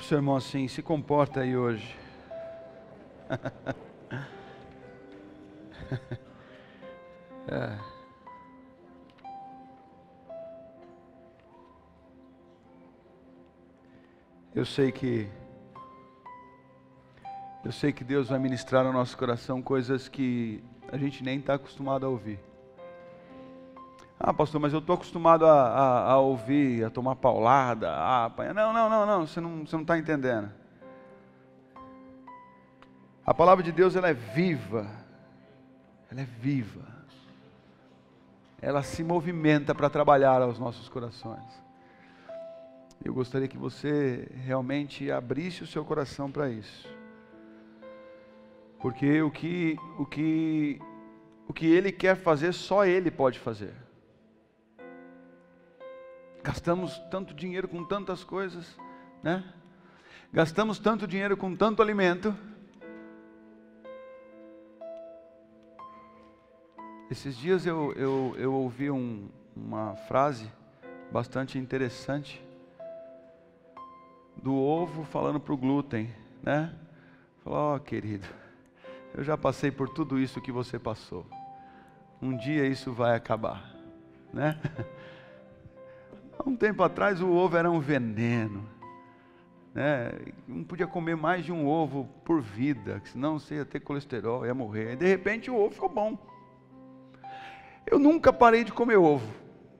para o seu irmão assim, se comporta aí hoje. Eu sei que Deus vai ministrar no nosso coração coisas que a gente nem está acostumado a ouvir. Ah, pastor, mas eu estou acostumado a ouvir, a tomar paulada, a apanhar. Não, você não está entendendo. A palavra de Deus, ela é viva. Ela é viva. Ela se movimenta para trabalhar aos nossos corações. Eu gostaria que você realmente abrisse o seu coração para isso. Porque o que Ele quer fazer, só Ele pode fazer. Gastamos tanto dinheiro com tantas coisas, né? Gastamos tanto dinheiro com tanto alimento. Esses dias eu ouvi uma frase bastante interessante do ovo falando para o glúten, né? Falou, querido, eu já passei por tudo isso que você passou. Um dia isso vai acabar, né? Há um tempo atrás o ovo era um veneno, né? Não podia comer mais de um ovo por vida, senão você ia ter colesterol, ia morrer. E de repente o ovo ficou bom. Eu nunca parei de comer ovo,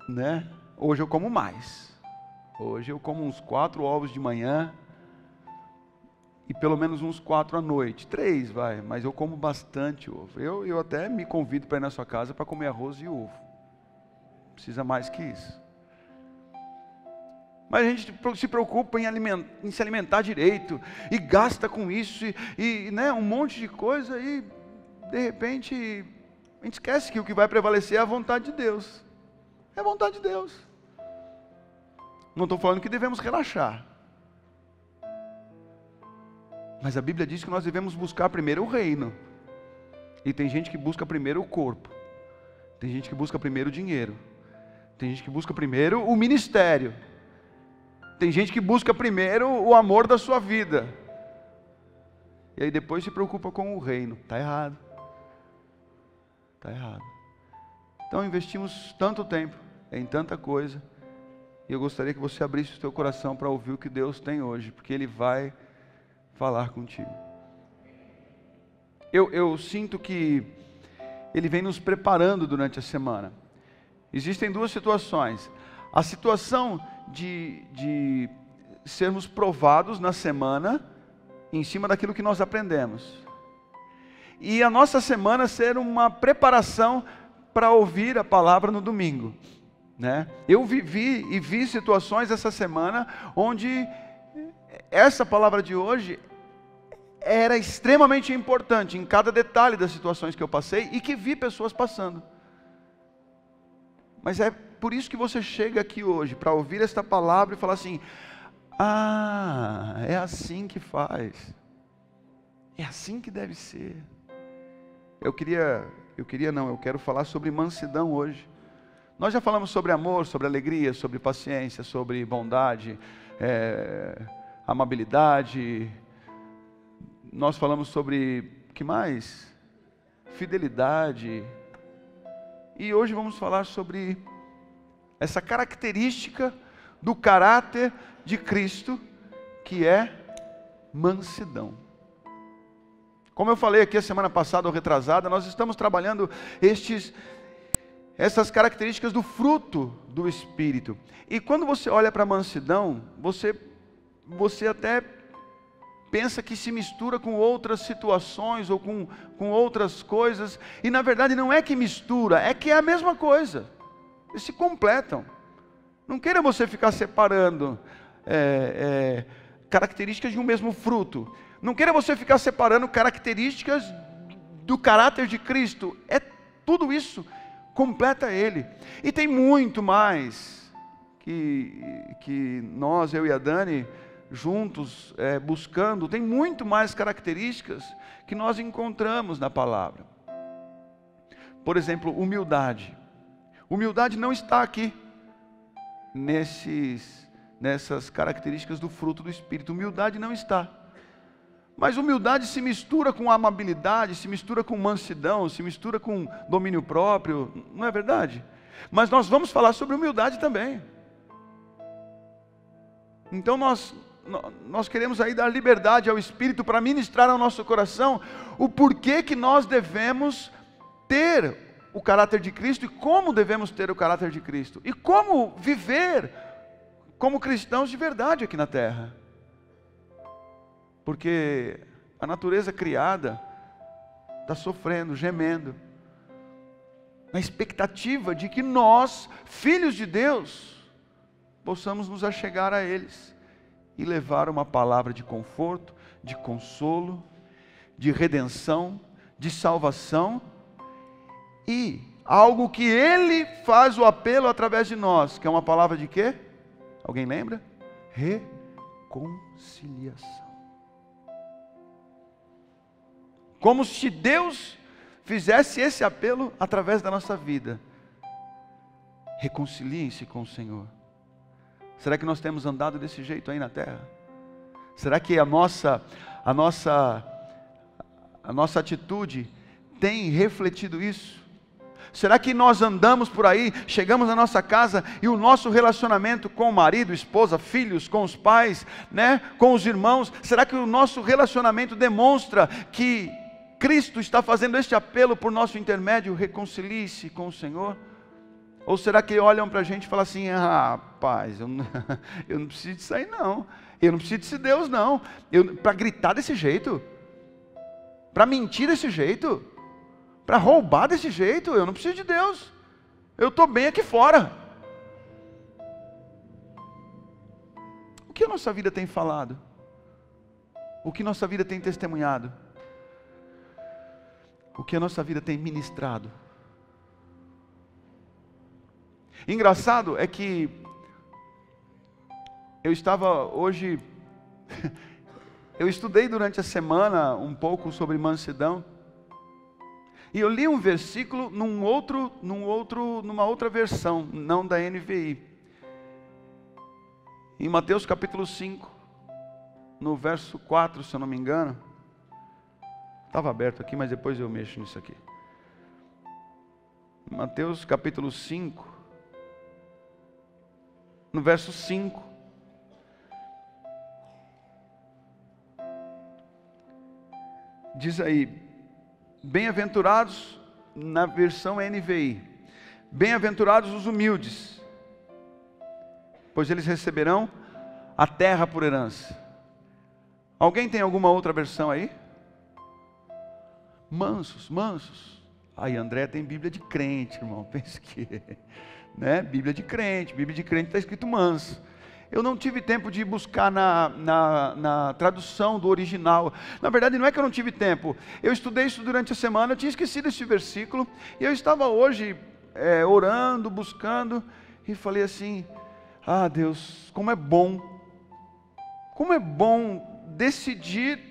né? Hoje eu como mais. Hoje eu como uns 4 ovos de manhã e pelo menos uns 4 à noite. 3, vai, mas eu como bastante ovo. Eu até me convido para ir na sua casa para comer arroz e ovo. Precisa mais que isso. Mas a gente se preocupa em se alimentar direito, e gasta com isso, e né, um monte de coisa, e de repente a gente esquece que o que vai prevalecer é a vontade de Deus. É a vontade de Deus. Não estou falando que devemos relaxar. Mas a Bíblia diz que nós devemos buscar primeiro o reino. E tem gente que busca primeiro o corpo. Tem gente que busca primeiro o dinheiro. Tem gente que busca primeiro o ministério. Tem gente que busca primeiro o amor da sua vida. E aí depois se preocupa com o reino. Está errado. Está errado. Então investimos tanto tempo em tanta coisa. E eu gostaria que você abrisse o seu coração para ouvir o que Deus tem hoje. Porque Ele vai falar contigo. Eu sinto que Ele vem nos preparando durante a semana. Existem 2 situações. A situação de sermos provados na semana em cima daquilo que nós aprendemos. E a nossa semana ser uma preparação para ouvir a palavra no domingo, né? Eu vi situações essa semana onde essa palavra de hoje era extremamente importante em cada detalhe das situações que eu passei e que vi pessoas passando. Mas é por isso que você chega aqui hoje, para ouvir esta palavra e falar assim, é assim que faz, é assim que deve ser. Eu quero falar sobre mansidão hoje. Nós já falamos sobre amor, sobre alegria, sobre paciência, sobre bondade, amabilidade. Nós falamos sobre, o que mais? Fidelidade. E hoje vamos falar sobre essa característica do caráter de Cristo, que é mansidão. Como eu falei aqui a semana passada ou retrasada, nós estamos trabalhando essas características do fruto do Espírito. E quando você olha para a mansidão, você até pensa que se mistura com outras situações ou com outras coisas, e na verdade não é que mistura, é que é a mesma coisa. Eles se completam. Não queira você ficar separando características de um mesmo fruto. Não queira você ficar separando características do caráter de Cristo. Tudo isso completa Ele. E tem muito mais que nós, eu e a Dani, juntos buscando, tem muito mais características que nós encontramos na palavra. Por exemplo, humildade. Humildade não está aqui nesses nessas características do fruto do Espírito. Humildade não está. Mas humildade se mistura com amabilidade, se mistura com mansidão, se mistura com domínio próprio, não é verdade? Mas nós vamos falar sobre humildade também. Então nós queremos aí dar liberdade ao Espírito para ministrar ao nosso coração o porquê que nós devemos ter o caráter de Cristo e como devemos ter o caráter de Cristo. E como viver como cristãos de verdade aqui na terra. Porque a natureza criada está sofrendo, gemendo, na expectativa de que nós, filhos de Deus, possamos nos achegar a eles e levar uma palavra de conforto, de consolo, de redenção, de salvação e algo que Ele faz o apelo através de nós, que é uma palavra de quê? Alguém lembra? Reconciliação. Como se Deus fizesse esse apelo através da nossa vida. Reconciliem-se com o Senhor. Será que nós temos andado desse jeito aí na terra? Será que a nossa atitude tem refletido isso? Será que nós andamos por aí, chegamos na nossa casa e o nosso relacionamento com o marido, esposa, filhos, com os pais, com os irmãos, será que o nosso relacionamento demonstra que Cristo está fazendo este apelo por nosso intermédio, reconcilie-se com o Senhor? Ou será que olham para a gente e falam assim, rapaz, eu não preciso disso aí não, eu não preciso desse Deus não, para gritar desse jeito, para mentir desse jeito, para roubar desse jeito, eu não preciso de Deus, eu estou bem aqui fora. O que a nossa vida tem falado? O que nossa vida tem testemunhado? O que a nossa vida tem ministrado? Engraçado é que eu estava hoje, eu estudei durante a semana um pouco sobre mansidão, e eu li um versículo numa outra versão, não da NVI, em Mateus capítulo 5, no verso 4, se eu não me engano. Estava aberto aqui, mas depois eu mexo nisso aqui. Mateus capítulo 5, no verso 5. Diz aí, bem-aventurados, na versão NVI, bem-aventurados os humildes, pois eles receberão a terra por herança. Alguém tem alguma outra versão aí? Mansos. Aí André tem Bíblia de crente, irmão, pensa que, Bíblia de crente está escrito manso. Eu não tive tempo de buscar na tradução do original. Na verdade, não é que eu não tive tempo. Eu estudei isso durante a semana, eu tinha esquecido esse versículo. E eu estava hoje orando, buscando. E falei assim, Deus, como é bom decidir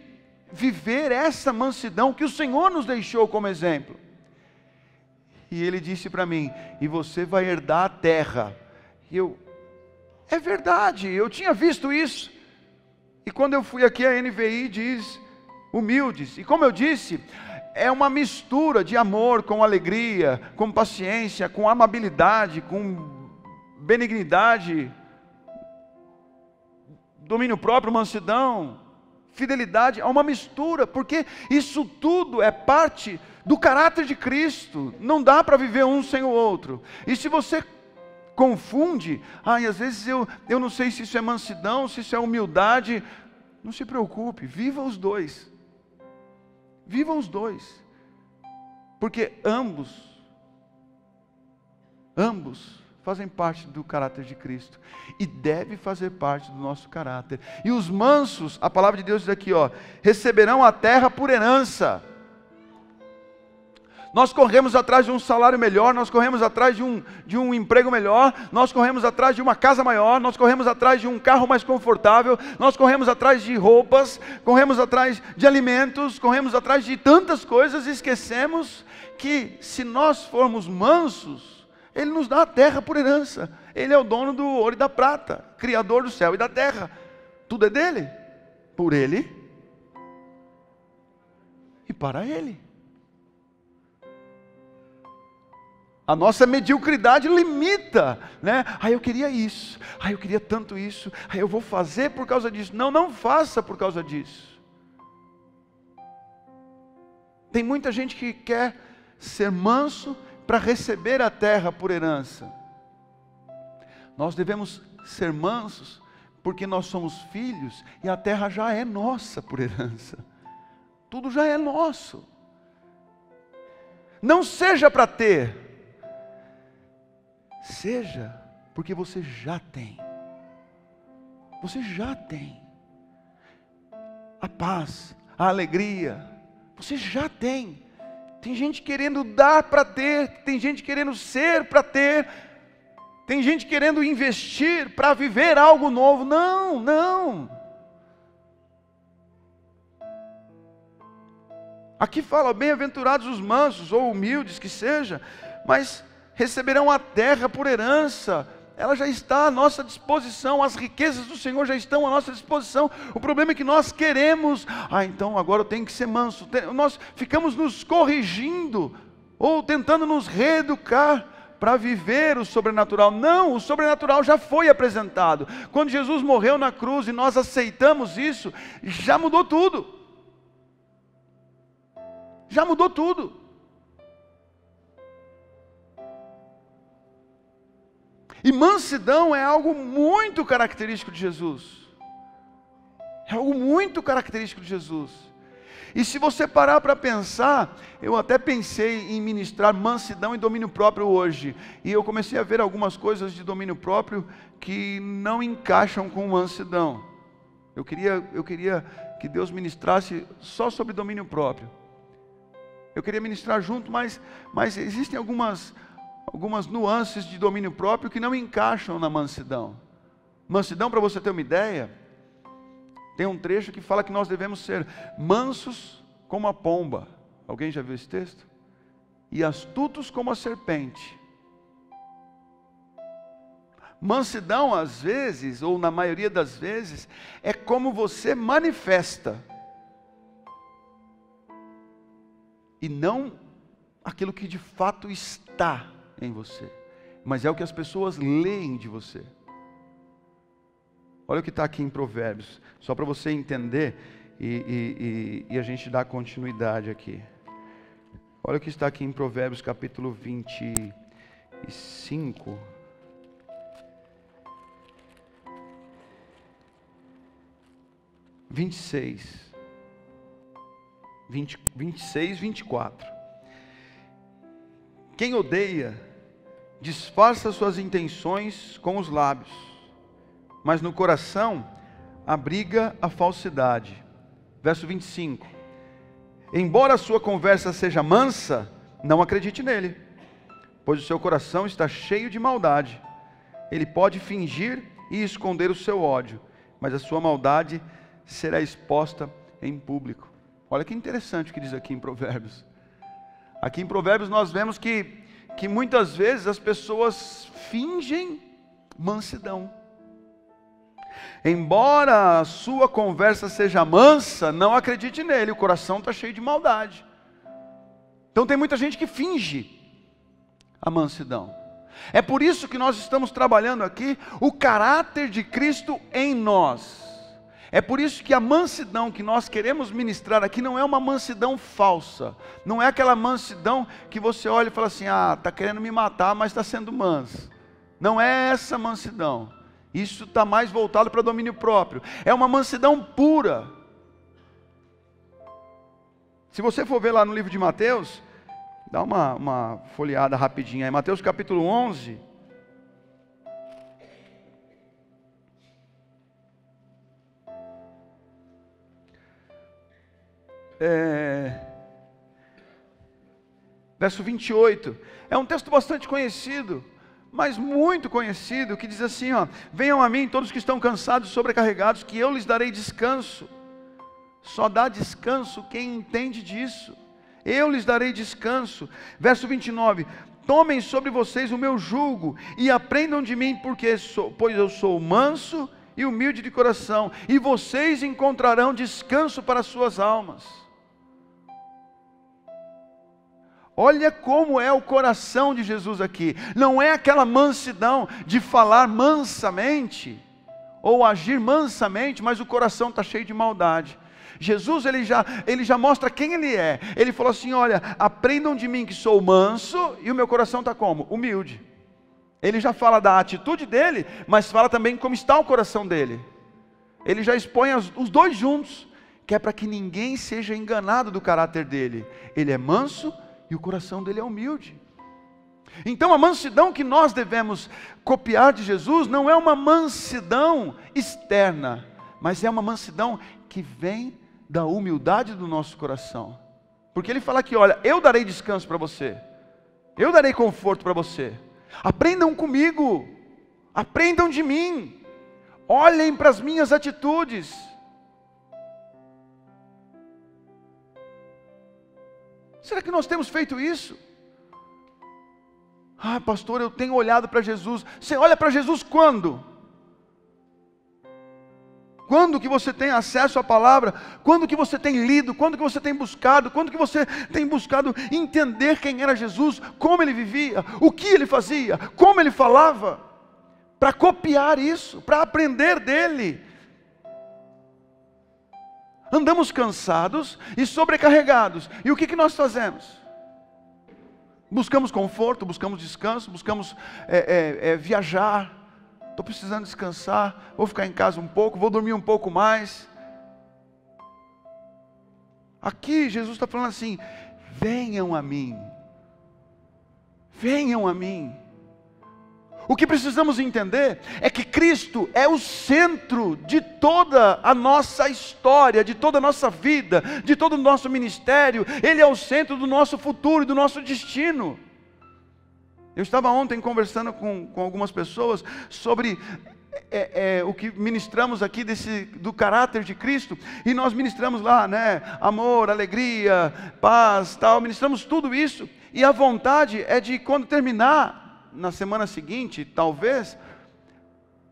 viver essa mansidão que o Senhor nos deixou como exemplo. E Ele disse para mim, e você vai herdar a terra. E é verdade, eu tinha visto isso. E quando eu fui aqui, a NVI diz humildes. E como eu disse, é uma mistura de amor com alegria, com paciência, com amabilidade, com benignidade, domínio próprio, mansidão, fidelidade. É uma mistura, porque isso tudo é parte do caráter de Cristo. Não dá para viver um sem o outro. E se você confunde, às vezes eu não sei se isso é mansidão, se isso é humildade, não se preocupe, viva os dois, porque ambos fazem parte do caráter de Cristo, e deve fazer parte do nosso caráter. E os mansos, a palavra de Deus diz aqui, receberão a terra por herança. Nós corremos atrás de um salário melhor, nós corremos atrás de um emprego melhor, nós corremos atrás de uma casa maior, nós corremos atrás de um carro mais confortável, nós corremos atrás de roupas, corremos atrás de alimentos, corremos atrás de tantas coisas e esquecemos que se nós formos mansos, Ele nos dá a terra por herança. Ele é o dono do ouro e da prata, criador do céu e da terra. Tudo é dele, por ele e para ele. A nossa mediocridade limita, né? Eu queria isso, eu queria tanto isso, eu vou fazer por causa disso. Não, não faça por causa disso. Tem muita gente que quer ser manso para receber a terra por herança. Nós devemos ser mansos porque nós somos filhos e a terra já é nossa por herança. Tudo já é nosso. Não seja para ter, seja porque você já tem. Você já tem a paz, a alegria. Você já tem. Tem gente querendo dar para ter, tem gente querendo ser para ter, tem gente querendo investir para viver algo novo. Não, não. Aqui fala, bem-aventurados os mansos ou humildes que seja, mas receberão a terra por herança. Ela já está à nossa disposição, as riquezas do Senhor já estão à nossa disposição. O problema é que nós queremos, então agora eu tenho que ser manso. Nós ficamos nos corrigindo, ou tentando nos reeducar para viver o sobrenatural. Não, o sobrenatural já foi apresentado. Quando Jesus morreu na cruz e nós aceitamos isso, já mudou tudo. Já mudou tudo. E mansidão é algo muito característico de Jesus. É algo muito característico de Jesus. E se você parar para pensar, eu até pensei em ministrar mansidão e domínio próprio hoje. E eu comecei a ver algumas coisas de domínio próprio que não encaixam com mansidão. Eu queria que Deus ministrasse só sobre domínio próprio. Eu queria ministrar junto, mas existem algumas nuances de domínio próprio que não encaixam na mansidão. Mansidão, para você ter uma ideia, tem um trecho que fala que nós devemos ser mansos como a pomba. Alguém já viu esse texto? E astutos como a serpente. Mansidão, às vezes, ou na maioria das vezes, é como você manifesta. E não aquilo que de fato está em você, mas é o que as pessoas leem de você. Olha o que está aqui em Provérbios, só para você entender e a gente dar continuidade aqui. Olha o que está aqui em Provérbios capítulo 25. 26, 24. Quem odeia, disfarça suas intenções com os lábios, mas no coração abriga a falsidade. Verso 25. Embora a sua conversa seja mansa, não acredite nele, pois o seu coração está cheio de maldade. Ele pode fingir e esconder o seu ódio, mas a sua maldade será exposta em público. Olha que interessante o que diz aqui em Provérbios. Aqui em Provérbios nós vemos que muitas vezes as pessoas fingem mansidão. Embora a sua conversa seja mansa, não acredite nele, o coração está cheio de maldade. Então tem muita gente que finge a mansidão. É por isso que nós estamos trabalhando aqui o caráter de Cristo em nós. É por isso que a mansidão que nós queremos ministrar aqui não é uma mansidão falsa. Não é aquela mansidão que você olha e fala assim, está querendo me matar, mas está sendo manso. Não é essa mansidão. Isso está mais voltado para domínio próprio. É uma mansidão pura. Se você for ver lá no livro de Mateus, dá uma folheada rapidinha aí. Mateus capítulo 11. Verso 28, é um texto bastante conhecido, mas muito conhecido, que diz assim, venham a mim todos que estão cansados e sobrecarregados, que eu lhes darei descanso. Só dá descanso quem entende disso. Eu lhes darei descanso. Verso 29, tomem sobre vocês o meu jugo e aprendam de mim, pois eu sou manso e humilde de coração, e vocês encontrarão descanso para as suas almas. Olha como é o coração de Jesus aqui. Não é aquela mansidão de falar mansamente, ou agir mansamente, mas o coração está cheio de maldade. Jesus, ele já mostra quem ele é. Ele falou assim, olha, aprendam de mim que sou manso, e o meu coração está como? Humilde. Ele já fala da atitude dele, mas fala também como está o coração dele. Ele já expõe os dois juntos, que é para que ninguém seja enganado do caráter dele. Ele é manso e o coração dele é humilde. Então a mansidão que nós devemos copiar de Jesus não é uma mansidão externa, mas é uma mansidão que vem da humildade do nosso coração. Porque ele fala aqui, olha, eu darei descanso para você, eu darei conforto para você. Aprendam comigo, aprendam de mim, olhem para as minhas atitudes. Será que nós temos feito isso? Ah, pastor, eu tenho olhado para Jesus. Você olha para Jesus quando? Quando que você tem acesso à palavra? Quando que você tem lido? Quando que você tem buscado? Quando que você tem buscado entender quem era Jesus? Como ele vivia? O que ele fazia? Como ele falava? Para copiar isso, para aprender dele. Andamos cansados e sobrecarregados. E o que nós fazemos? Buscamos conforto, buscamos descanso, buscamos viajar. Estou precisando descansar, vou ficar em casa um pouco, vou dormir um pouco mais. Aqui Jesus está falando assim, venham a mim. Venham a mim. O que precisamos entender é que Cristo é o centro de toda a nossa história, de toda a nossa vida, de todo o nosso ministério. Ele é o centro do nosso futuro e do nosso destino. Eu estava ontem conversando com algumas pessoas sobre o que ministramos aqui do caráter de Cristo, e nós ministramos lá, né, amor, alegria, paz, tal, ministramos tudo isso, e a vontade é de quando terminar, na semana seguinte, talvez,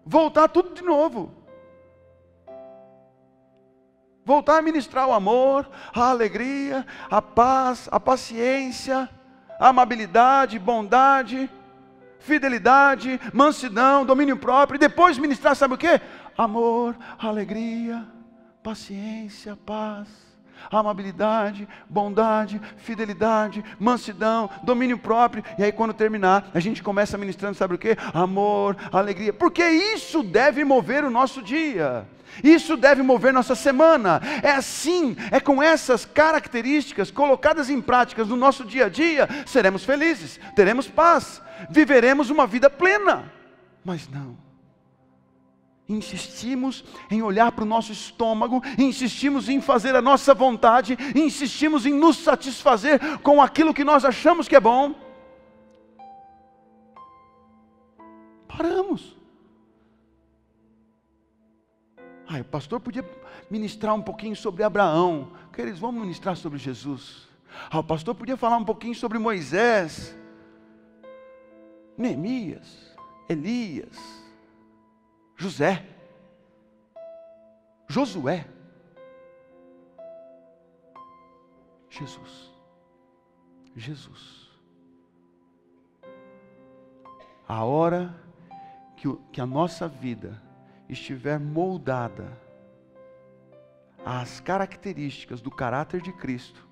voltar tudo de novo. Voltar a ministrar o amor, a alegria, a paz, a paciência, a amabilidade, bondade, fidelidade, mansidão, domínio próprio, e depois ministrar, sabe o que? Amor, alegria, paciência, paz, amabilidade, bondade, fidelidade, mansidão, domínio próprio. E aí quando terminar, a gente começa ministrando, sabe o que? Amor, alegria, porque isso deve mover o nosso dia. Isso deve mover nossa semana. É assim, é com essas características colocadas em práticas no nosso dia a dia, seremos felizes, teremos paz, viveremos uma vida plena. Mas não, insistimos em olhar para o nosso estômago, insistimos em fazer a nossa vontade, insistimos em nos satisfazer com aquilo que nós achamos que é bom. Paramos. O pastor podia ministrar um pouquinho sobre Abraão. Queridos, vamos ministrar sobre Jesus. O pastor podia falar um pouquinho sobre Moisés, Neemias, Elias, José, Josué, Jesus. A hora que a nossa vida estiver moldada às características do caráter de Cristo,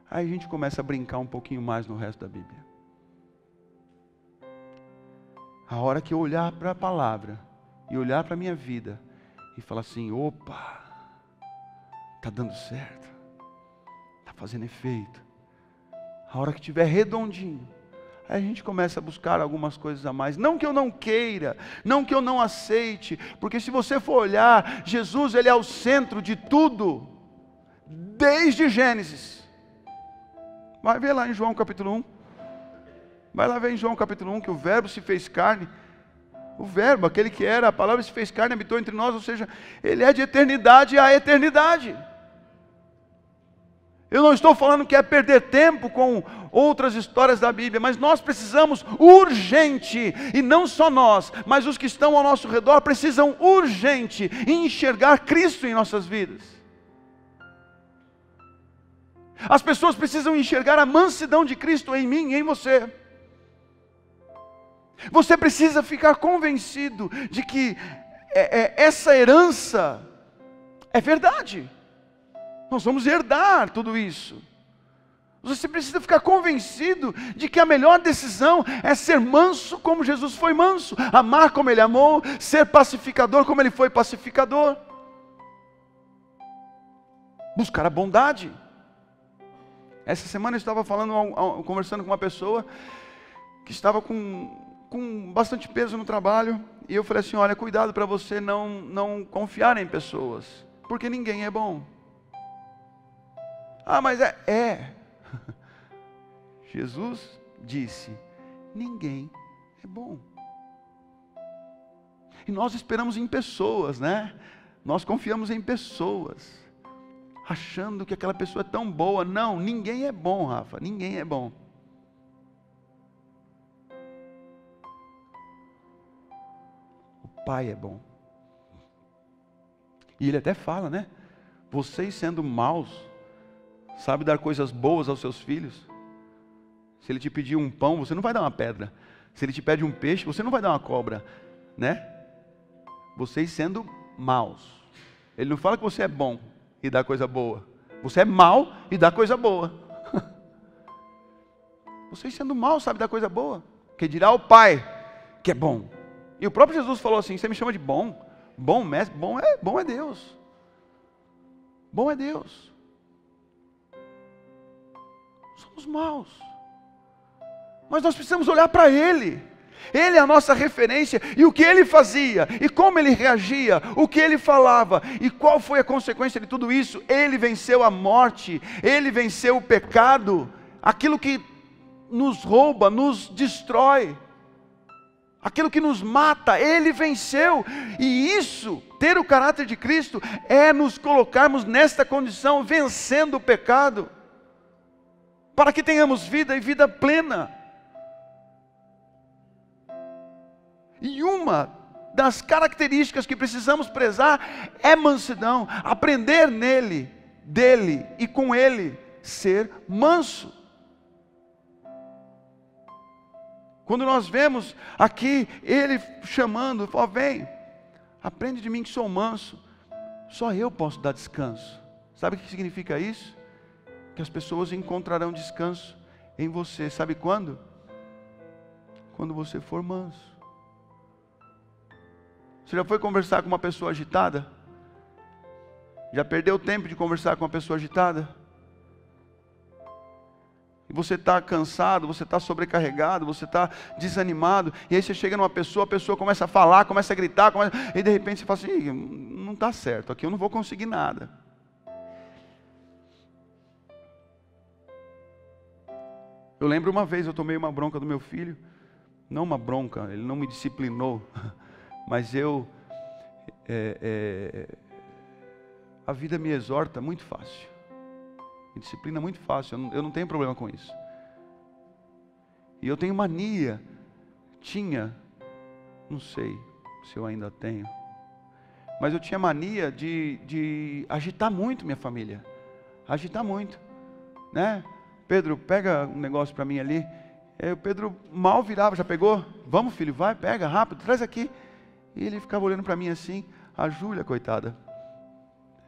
aí a gente começa a brincar um pouquinho mais no resto da Bíblia. A hora que eu olhar para a palavra e olhar para a minha vida e falar assim, opa, está dando certo, está fazendo efeito. A hora que estiver redondinho, aí a gente começa a buscar algumas coisas a mais. Não que eu não queira, não que eu não aceite, porque se você for olhar, Jesus, ele é o centro de tudo, desde Gênesis. Vai ver lá em João capítulo 1. Vai lá ver em João capítulo 1 que o verbo se fez carne. O verbo, aquele que era, a palavra se fez carne, habitou entre nós, ou seja, ele é de eternidade a eternidade. Eu não estou falando que é perder tempo com outras histórias da Bíblia, mas nós precisamos urgente, e não só nós, mas os que estão ao nosso redor precisam urgente enxergar Cristo em nossas vidas. As pessoas precisam enxergar a mansidão de Cristo em mim e em você. Você precisa ficar convencido de que essa herança é verdade. Nós vamos herdar tudo isso. Você precisa ficar convencido de que a melhor decisão é ser manso como Jesus foi manso, amar como Ele amou, ser pacificador como Ele foi pacificador, buscar a bondade. Essa semana eu estava conversando com uma pessoa que estava com bastante peso no trabalho, e eu falei assim: olha, cuidado para você não confiar em pessoas, porque ninguém é bom. Ah, mas Jesus disse: ninguém é bom. E nós esperamos em pessoas, né? Nós confiamos em pessoas, achando que aquela pessoa é tão boa. Não, ninguém é bom, Rafa, ninguém é bom. O Pai é bom. E Ele até fala, né? Vocês sendo maus, sabe dar coisas boas aos seus filhos? Se ele te pedir um pão, você não vai dar uma pedra. Se ele te pede um peixe, você não vai dar uma cobra, né? Vocês sendo maus. Ele não fala que você é bom e dá coisa boa. Você é mau e dá coisa boa. Vocês sendo maus, sabe dar coisa boa. Que dirá o Pai que é bom. E o próprio Jesus falou assim: você me chama de bom? Bom mestre? Bom é Deus. Bom é Deus. Somos maus, mas nós precisamos olhar para Ele. Ele é a nossa referência, e o que Ele fazia, e como Ele reagia, o que Ele falava, e qual foi a consequência de tudo isso. Ele venceu a morte, Ele venceu o pecado, aquilo que nos rouba, nos destrói, aquilo que nos mata, Ele venceu. E isso, ter o caráter de Cristo, é nos colocarmos nesta condição, vencendo o pecado, para que tenhamos vida e vida plena. E uma das características que precisamos prezar é mansidão, aprender nele, dele e com ele, ser manso. Quando nós vemos aqui ele chamando, ó, vem, aprende de mim que sou manso, só eu posso dar descanso. Sabe o que significa isso? Que as pessoas encontrarão descanso em você. Sabe quando? Quando você for manso. Você já foi conversar com uma pessoa agitada? Já perdeu tempo de conversar com uma pessoa agitada? E você está cansado, você está sobrecarregado, você está desanimado, e aí você chega numa pessoa, a pessoa começa a falar, começa a gritar, e de repente você fala assim: não está certo, aqui eu não vou conseguir nada. Eu lembro uma vez, eu tomei uma bronca do meu filho, não uma bronca, ele não me disciplinou, mas a vida me exorta muito fácil, me disciplina muito fácil, eu não tenho problema com isso. E eu tenho mania, não sei se eu ainda tenho, mas eu tinha mania de agitar muito minha família, agitar muito, né? Pedro, pega um negócio para mim ali. O Pedro mal virava, já pegou? Vamos, filho, vai, pega, rápido, traz aqui. E ele ficava olhando para mim assim. A Júlia, coitada,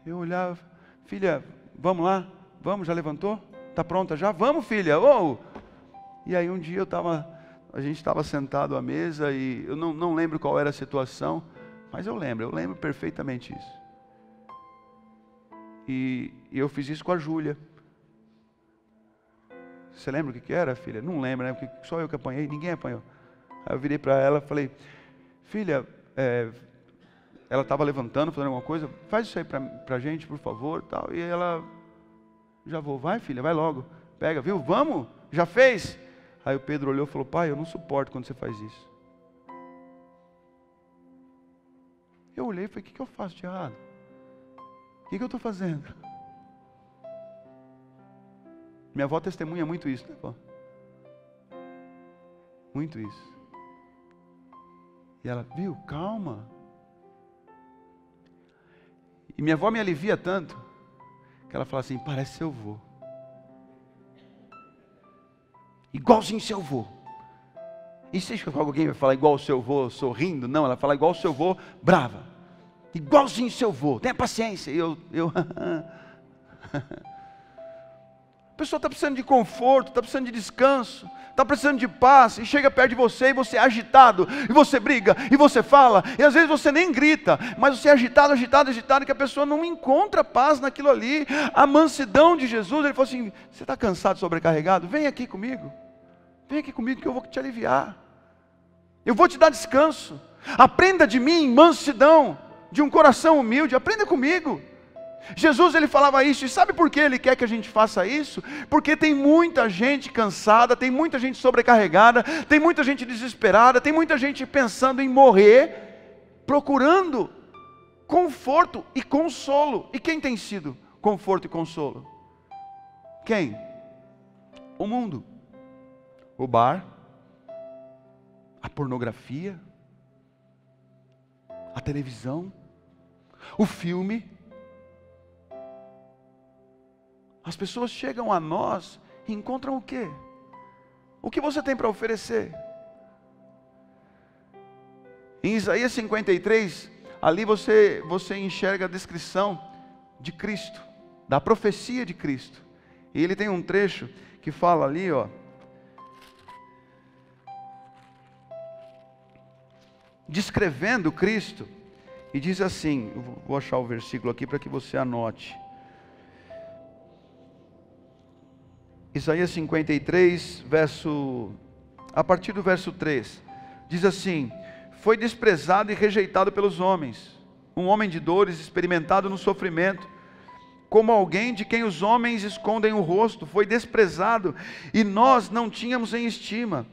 eu olhava: filha, vamos lá? Vamos, já levantou? Está pronta já? Vamos, filha, oh! E aí um dia a gente estava sentado à mesa, e eu não lembro qual era a situação, mas eu lembro perfeitamente isso. E eu fiz isso com a Júlia. Você lembra o que era, filha? Não lembro, né? Porque só eu que apanhei, ninguém apanhou. Aí eu virei para ela e falei: filha, ela estava levantando, fazendo alguma coisa, faz isso aí para a gente, por favor, tal. E ela: já vou, vai, filha, vai logo, pega, viu, vamos, já fez? Aí o Pedro olhou e falou: pai, eu não suporto quando você faz isso. Eu olhei e falei: o que eu faço de errado? O que eu estou fazendo? Minha avó testemunha muito isso, né, vó? Muito isso. E ela, viu, calma. E minha avó me alivia tanto, que ela fala assim, parece seu avô. Igualzinho seu avô. E se alguém vai falar igual o seu avô sorrindo? Não, ela fala igual o seu avô brava. Igualzinho seu avô, tenha paciência. E eu A pessoa está precisando de conforto, está precisando de descanso, está precisando de paz, e chega perto de você, e você é agitado, e você briga, e você fala, e às vezes você nem grita, mas você é agitado, que a pessoa não encontra paz naquilo ali. A mansidão de Jesus, ele falou assim, você está cansado, sobrecarregado? Vem aqui comigo que eu vou te aliviar, eu vou te dar descanso. Aprenda de mim, mansidão, de um coração humilde, aprenda comigo. Jesus, ele falava isso, e sabe por que ele quer que a gente faça isso? Porque tem muita gente cansada, tem muita gente sobrecarregada, tem muita gente desesperada, tem muita gente pensando em morrer, procurando conforto e consolo. E quem tem sido conforto e consolo? Quem? O mundo, o bar, a pornografia, a televisão, o filme. As pessoas chegam a nós e encontram o quê? O que você tem para oferecer? Em Isaías 53, ali você enxerga a descrição de Cristo, da profecia de Cristo. E ele tem um trecho que fala ali, ó, descrevendo Cristo, e diz assim, eu vou achar o versículo aqui para que você anote. Isaías 53, a partir do verso 3, diz assim: foi desprezado e rejeitado pelos homens, um homem de dores, experimentado no sofrimento, como alguém de quem os homens escondem o rosto, foi desprezado e nós não tínhamos em estima.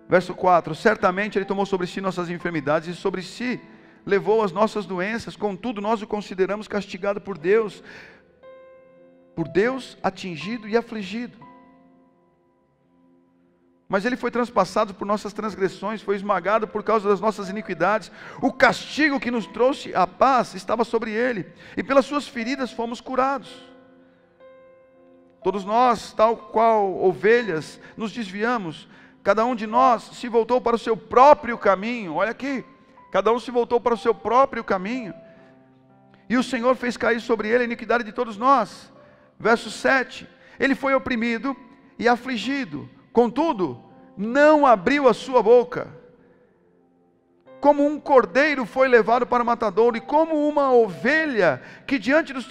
Verso 4, certamente ele tomou sobre si nossas enfermidades e sobre si levou as nossas doenças, contudo nós o consideramos castigado por Deus atingido e afligido. Mas ele foi transpassado por nossas transgressões, foi esmagado por causa das nossas iniquidades. O castigo que nos trouxe a paz estava sobre ele, e pelas suas feridas fomos curados. Todos nós, tal qual ovelhas, nos desviamos, cada um de nós se voltou para o seu próprio caminho. Olha aqui, cada um se voltou para o seu próprio caminho, e o Senhor fez cair sobre ele a iniquidade de todos nós. Verso 7, ele foi oprimido e afligido, contudo, não abriu a sua boca. Como um cordeiro foi levado para o matadouro, e como uma ovelha que diante dos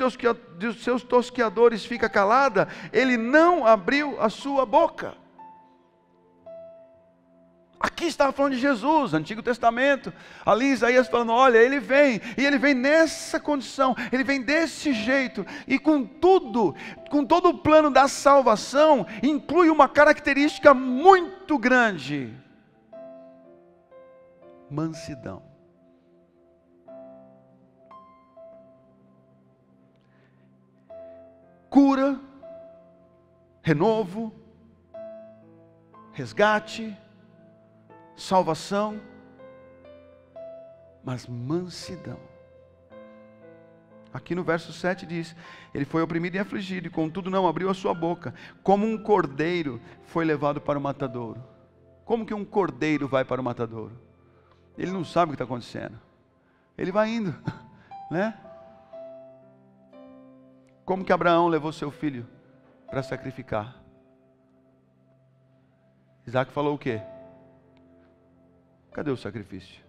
seus tosqueadores fica calada, ele não abriu a sua boca. Aqui estava falando de Jesus, Antigo Testamento, ali Isaías falando, olha, ele vem, e ele vem nessa condição, ele vem desse jeito, e com todo o plano da salvação, inclui uma característica muito grande: mansidão. Cura, renovo, resgate, salvação, mas mansidão. Aqui no verso 7 diz, ele foi oprimido e afligido, e contudo não abriu a sua boca, como um cordeiro foi levado para o matadouro. Como que um cordeiro vai para o matadouro? Ele não sabe o que está acontecendo, ele vai indo, né? Como que Abraão levou seu filho para sacrificar? Isaac falou o quê? Cadê o sacrifício?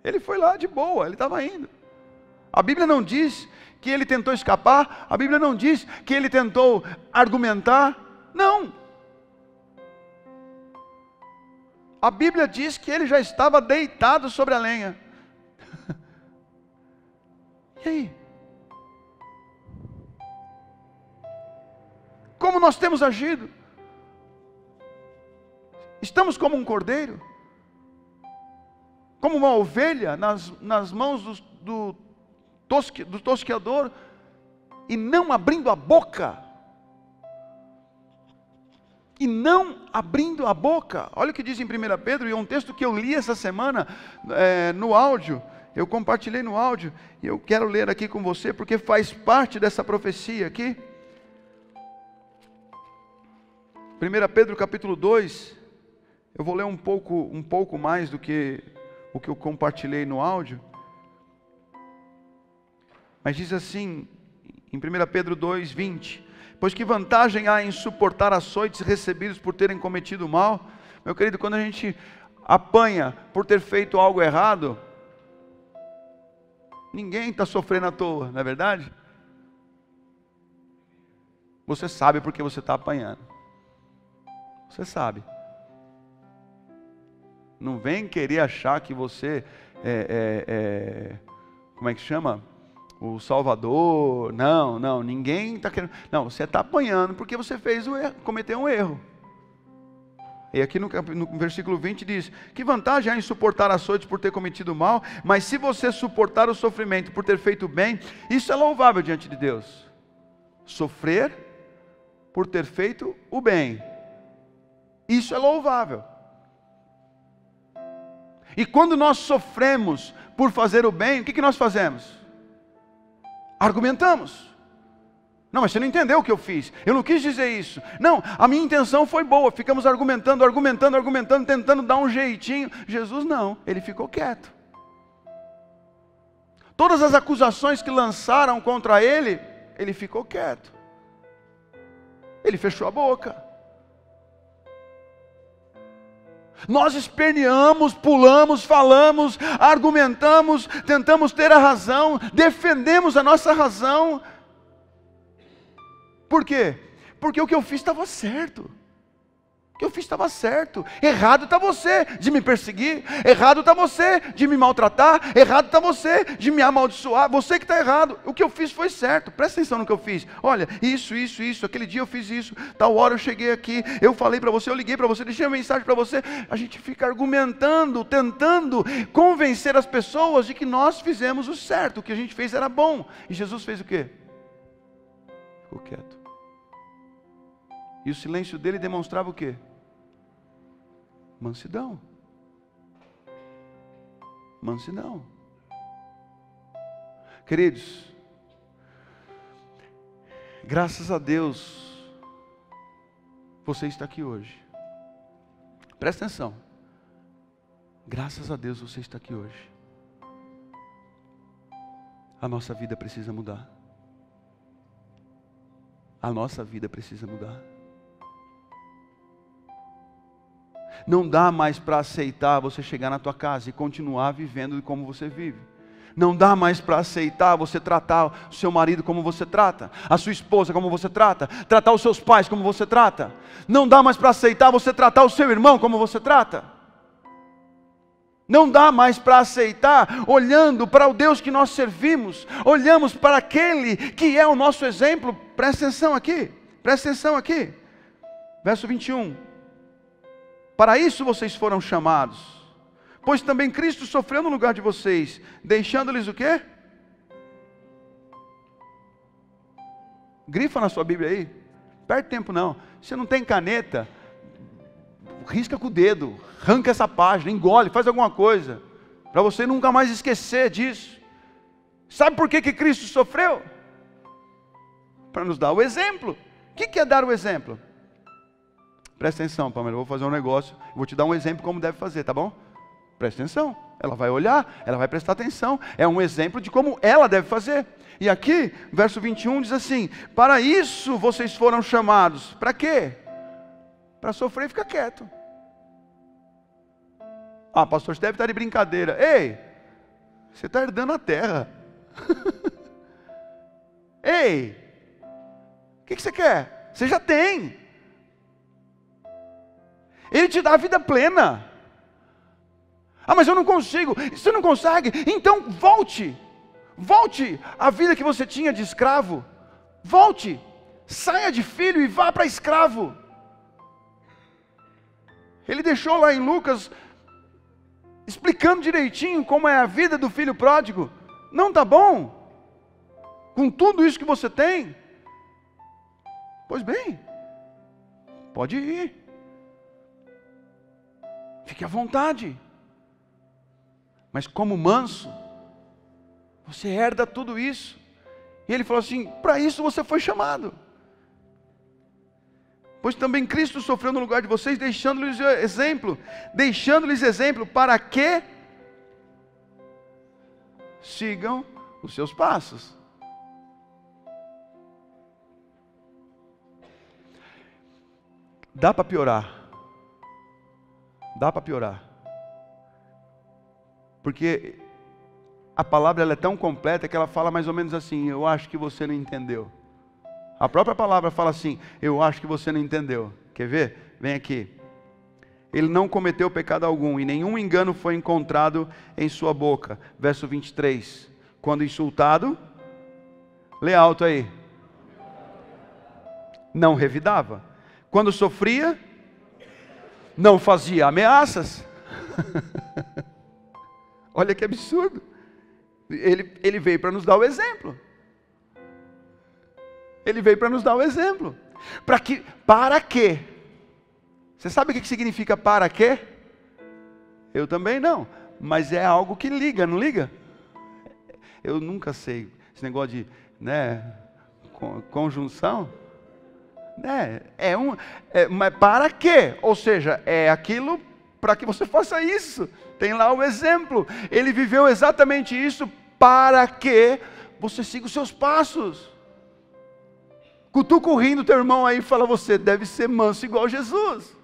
Ele foi lá de boa, ele estava indo. A Bíblia não diz que ele tentou escapar, a Bíblia não diz que ele tentou argumentar, não. A Bíblia diz que ele já estava deitado sobre a lenha. E aí? Como nós temos agido? Estamos como um cordeiro? Como uma ovelha nas mãos do tosqueador? e não abrindo a boca. E não abrindo a boca. Olha o que diz em 1 Pedro, e é um texto que eu li essa semana no áudio. Eu compartilhei no áudio, e eu quero ler aqui com você, porque faz parte dessa profecia aqui. 1 Pedro capítulo 2, eu vou ler um pouco mais do que o que eu compartilhei no áudio. Mas diz assim, em 1 Pedro 2, 20: pois que vantagem há em suportar açoites recebidos por terem cometido mal? Meu querido, quando a gente apanha por ter feito algo errado, ninguém está sofrendo à toa, não é verdade? Você sabe porque você está apanhando. Você sabe. Não vem querer achar que você como é que chama? O Salvador. Não, ninguém está querendo. Não, você está apanhando porque você cometeu um erro. E aqui no versículo 20 diz: que vantagem há em suportar açoites por ter cometido mal? Mas se você suportar o sofrimento por ter feito bem, isso é louvável diante de Deus. Sofrer por ter feito o bem, isso é louvável. E quando nós sofremos por fazer o bem, o que nós fazemos? Argumentamos. Não, mas você não entendeu o que eu fiz. Eu não quis dizer isso. Não, a minha intenção foi boa. Ficamos argumentando, tentando dar um jeitinho. Jesus não, ele ficou quieto. Todas as acusações que lançaram contra ele, ele ficou quieto. Ele fechou a boca. Nós esperneamos, pulamos, falamos, argumentamos, tentamos ter a razão, defendemos a nossa razão. Por quê? Porque o que eu fiz estava certo. O que eu fiz estava certo. Errado está você de me perseguir. Errado está você de me maltratar. Errado está você de me amaldiçoar. Você que está errado. O que eu fiz foi certo. Presta atenção no que eu fiz. Olha, isso. Aquele dia eu fiz isso. Tal hora eu cheguei aqui. Eu falei para você, eu liguei para você, deixei uma mensagem para você. A gente fica argumentando, tentando convencer as pessoas de que nós fizemos o certo. O que a gente fez era bom. E Jesus fez o quê? Ficou quieto. E o silêncio dele demonstrava o quê? Mansidão. Mansidão. Queridos, graças a Deus, você está aqui hoje. Presta atenção. Graças a Deus você está aqui hoje. A nossa vida precisa mudar. A nossa vida precisa mudar. Não dá mais para aceitar você chegar na tua casa e continuar vivendo como você vive. Não dá mais para aceitar você tratar o seu marido como você trata, a sua esposa como você trata, tratar os seus pais como você trata. Não dá mais para aceitar você tratar o seu irmão como você trata. Não dá mais para aceitar, olhando para o Deus que nós servimos, olhamos para aquele que é o nosso exemplo. Presta atenção aqui, verso 21. Para isso vocês foram chamados, pois também Cristo sofreu no lugar de vocês, deixando-lhes o quê? Grifa na sua Bíblia aí, perde tempo não. Se não tem caneta, risca com o dedo, arranca essa página, engole, faz alguma coisa, para você nunca mais esquecer disso. Sabe por que Cristo sofreu? Para nos dar o exemplo. O que é dar o exemplo? Presta atenção, Pamela, eu vou fazer um negócio, vou te dar um exemplo como deve fazer, tá bom? Presta atenção, ela vai olhar, ela vai prestar atenção, é um exemplo de como ela deve fazer. E aqui, verso 21 diz assim: para isso vocês foram chamados. Para quê? Para sofrer e ficar quieto. Ah, pastor, você deve estar de brincadeira. Ei, você está herdando a terra. Ei, o que você quer? Você já tem. Ele te dá a vida plena. Ah, mas eu não consigo. Você não consegue? Então volte à vida que você tinha de escravo. Volte, saia de filho e vá para escravo. Ele deixou lá em Lucas, explicando direitinho como é a vida do filho pródigo. Não está bom? com tudo isso que você tem? Pois bem, pode ir. Fique à vontade. Mas como manso, você herda tudo isso. E ele falou assim, para isso você foi chamado. Pois também Cristo sofreu no lugar de vocês, deixando-lhes exemplo. Deixando-lhes exemplo para que sigam os seus passos. Dá para piorar. Dá para piorar. Porque a palavra ela é tão completa que ela fala mais ou menos assim, eu acho que você não entendeu. A própria palavra fala assim, eu acho que você não entendeu. Quer ver? Vem aqui. Ele não cometeu pecado algum, e nenhum engano foi encontrado em sua boca. Verso 23. Quando insultado, lê alto aí. Não revidava. Quando sofria, não fazia ameaças. Olha que absurdo. Ele veio para nos dar o exemplo. Ele veio para nos dar o exemplo. Para quê? Você sabe o que significa para quê? Eu também não. Mas é algo que liga, não liga? Eu nunca sei. Esse negócio de, conjunção. Mas para quê? Ou seja, é aquilo para que você faça isso. Tem lá o exemplo. Ele viveu exatamente isso para que você siga os seus passos. Cutuca o rim do teu irmão aí e fala, você deve ser manso igual Jesus.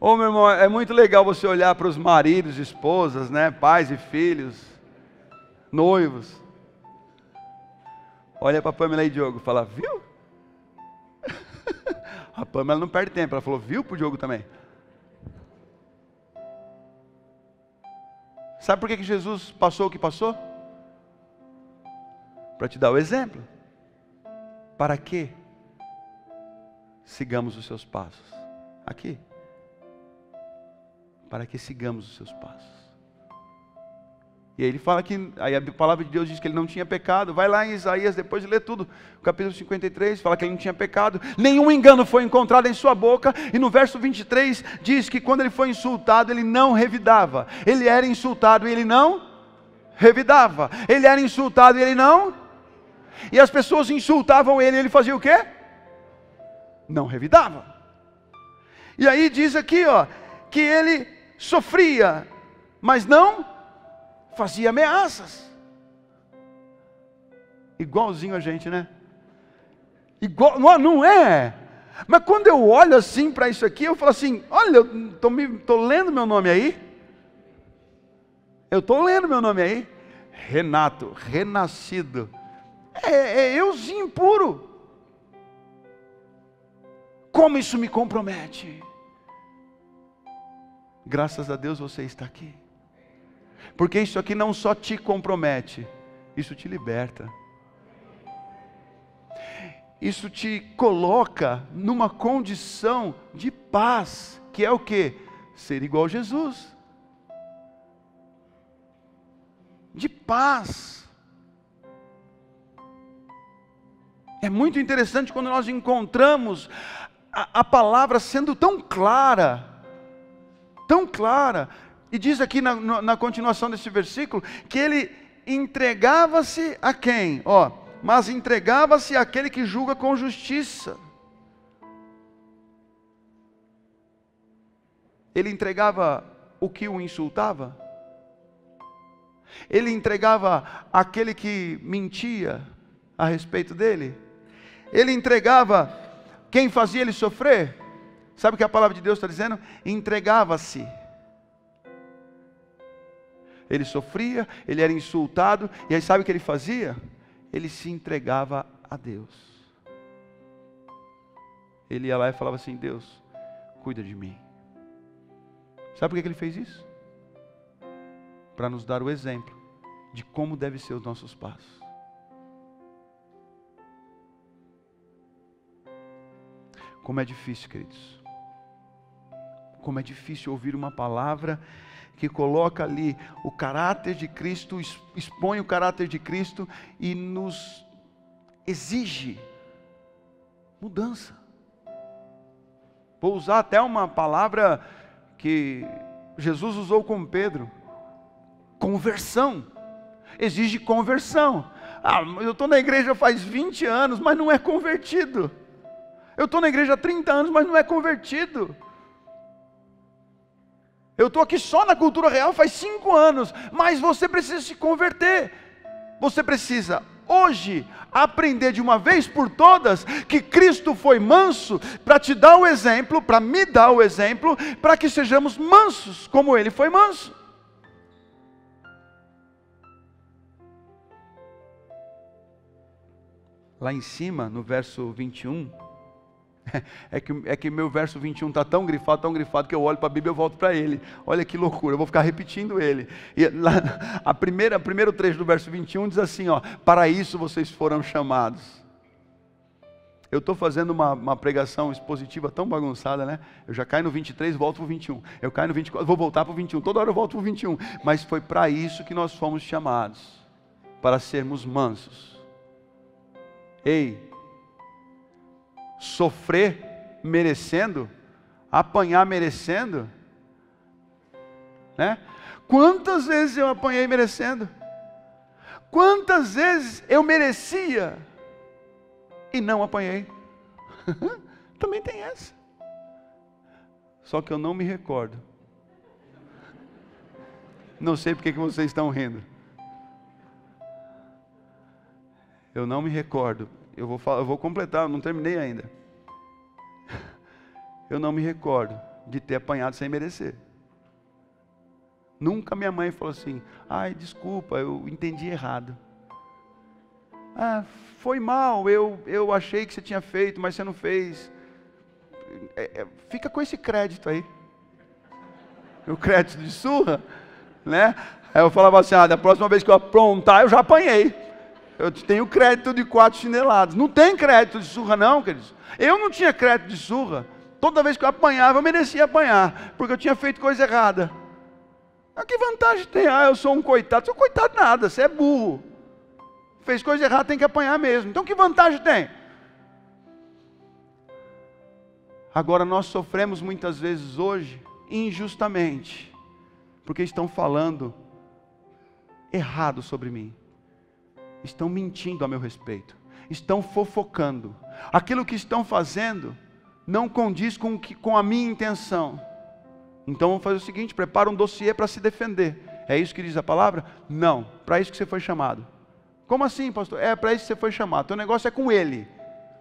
Ô meu irmão, é muito legal você olhar para os maridos, esposas, pais e filhos, noivos. Olha para a Pamela e Diogo e fala, viu? A Pamela não perde tempo, ela falou, viu para o Diogo também. Sabe por que Jesus passou o que passou? Para te dar o exemplo. Para que sigamos os seus passos? Aqui. Para que sigamos os seus passos. E aí ele fala que, aí a palavra de Deus diz que ele não tinha pecado. Vai lá em Isaías, depois de ler tudo, capítulo 53, fala que ele não tinha pecado. Nenhum engano foi encontrado em sua boca. E no verso 23 diz que quando ele foi insultado, ele não revidava. Ele era insultado e ele não revidava. Ele era insultado e ele não. E as pessoas insultavam ele e ele fazia o quê? Não revidava. E aí diz aqui, que ele sofria, mas não fazia ameaças. Igualzinho a gente, Igual, não é? Mas quando eu olho assim para isso aqui, eu falo assim, olha, eu estou lendo meu nome aí. Eu estou lendo meu nome aí. Renato, renascido. É euzinho puro. Como isso me compromete? Graças a Deus você está aqui. Porque isso aqui não só te compromete, isso te liberta. Isso te coloca numa condição de paz, que é o quê? Ser igual a Jesus. De paz. É muito interessante quando nós encontramos a palavra sendo tão clara, e diz aqui na continuação desse versículo, que ele entregava-se a quem? Mas entregava-se àquele que julga com justiça. Ele entregava o que o insultava? Ele entregava aquele que mentia a respeito dele? Ele entregava quem fazia ele sofrer? Sabe o que a palavra de Deus está dizendo? Entregava-se. Ele sofria, ele era insultado, e aí sabe o que ele fazia? Ele se entregava a Deus. Ele ia lá e falava assim, Deus, cuida de mim. Sabe por que ele fez isso? Para nos dar o exemplo de como devem ser os nossos passos. Como é difícil, queridos. Como é difícil ouvir uma palavra que coloca ali o caráter de Cristo, expõe o caráter de Cristo e nos exige mudança. Vou usar até uma palavra que Jesus usou com Pedro: conversão. Exige conversão. Eu estou na igreja faz 20 anos, mas não é convertido. Eu estou na igreja há 30 anos, mas não é convertido. Eu estou aqui só na cultura real faz 5 anos, mas você precisa se converter. Você precisa hoje aprender de uma vez por todas que Cristo foi manso para te dar o exemplo, para me dar o exemplo, para que sejamos mansos como Ele foi manso. Lá em cima, no verso 21, é que meu verso 21 está tão grifado, que eu olho para a Bíblia e eu volto para ele. Olha que loucura, eu vou ficar repetindo ele. E lá, primeiro trecho do verso 21 diz assim, ó: para isso vocês foram chamados. Eu estou fazendo uma pregação expositiva tão bagunçada, né? Eu já caio no 23, volto para o 21. Eu caio no 24, vou voltar para o 21. Toda hora eu volto para o 21. Mas foi para isso que nós fomos chamados, para sermos mansos. Ei, sofrer merecendo, apanhar merecendo, né? Quantas vezes eu apanhei merecendo? Quantas vezes eu merecia e não apanhei? Também tem essa. Só que eu não me recordo. Não sei porque que vocês estão rindo. Eu não me recordo. Eu vou completar, eu não terminei ainda. Eu não me recordo de ter apanhado sem merecer. Nunca minha mãe falou assim: ai, desculpa, eu entendi errado. Ah, foi mal, eu achei que você tinha feito, mas você não fez. Fica com esse crédito aí. O crédito de surra, né? Aí eu falava assim: da próxima vez que eu aprontar, eu já apanhei. Eu tenho crédito de 4 chineladas. Não tem crédito de surra não, queridos. Eu não tinha crédito de surra. Toda vez que eu apanhava, eu merecia apanhar, porque eu tinha feito coisa errada. Ah, que vantagem tem? Ah, eu sou um coitado. Sou coitado nada, você é burro. Fez coisa errada, tem que apanhar mesmo. Então que vantagem tem? Agora nós sofremos muitas vezes hoje, injustamente, porque estão falando errado sobre mim. Estão mentindo a meu respeito, estão fofocando. Aquilo que estão fazendo não condiz com a minha intenção. Então vamos fazer o seguinte: prepara um dossiê para se defender. É isso que diz a palavra? Não, para isso que você foi chamado. Como assim, pastor? É para isso que você foi chamado. Teu negócio é com ele.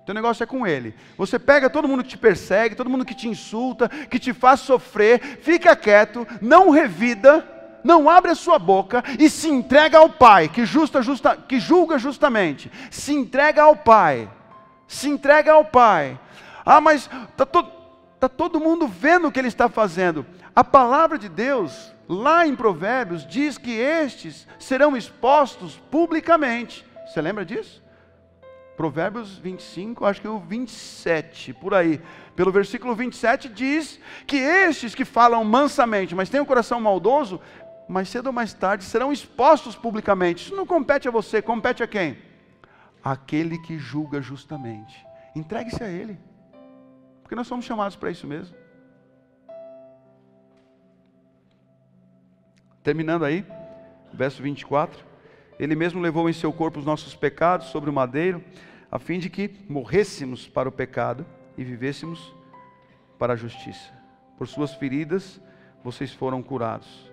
Teu negócio é com ele. Você pega todo mundo que te persegue, todo mundo que te insulta, que te faz sofrer, fica quieto, não revida, não abre a sua boca e se entrega ao Pai, que julga justamente. Se entrega ao Pai. Se entrega ao Pai. Ah, mas está todo mundo vendo o que ele está fazendo. A palavra de Deus, lá em Provérbios, diz que estes serão expostos publicamente. Você lembra disso? Provérbios 25, acho que é o 27, por aí. Pelo versículo 27 diz que estes que falam mansamente, mas têm o coração maldoso, mais cedo ou mais tarde serão expostos publicamente. Isso não compete a você, compete a quem? Aquele que julga justamente. Entregue-se a Ele, porque nós somos chamados para isso mesmo. Terminando aí, verso 24. Ele mesmo levou em seu corpo os nossos pecados sobre o madeiro, a fim de que morrêssemos para o pecado e vivêssemos para a justiça. Por suas feridas vocês foram curados,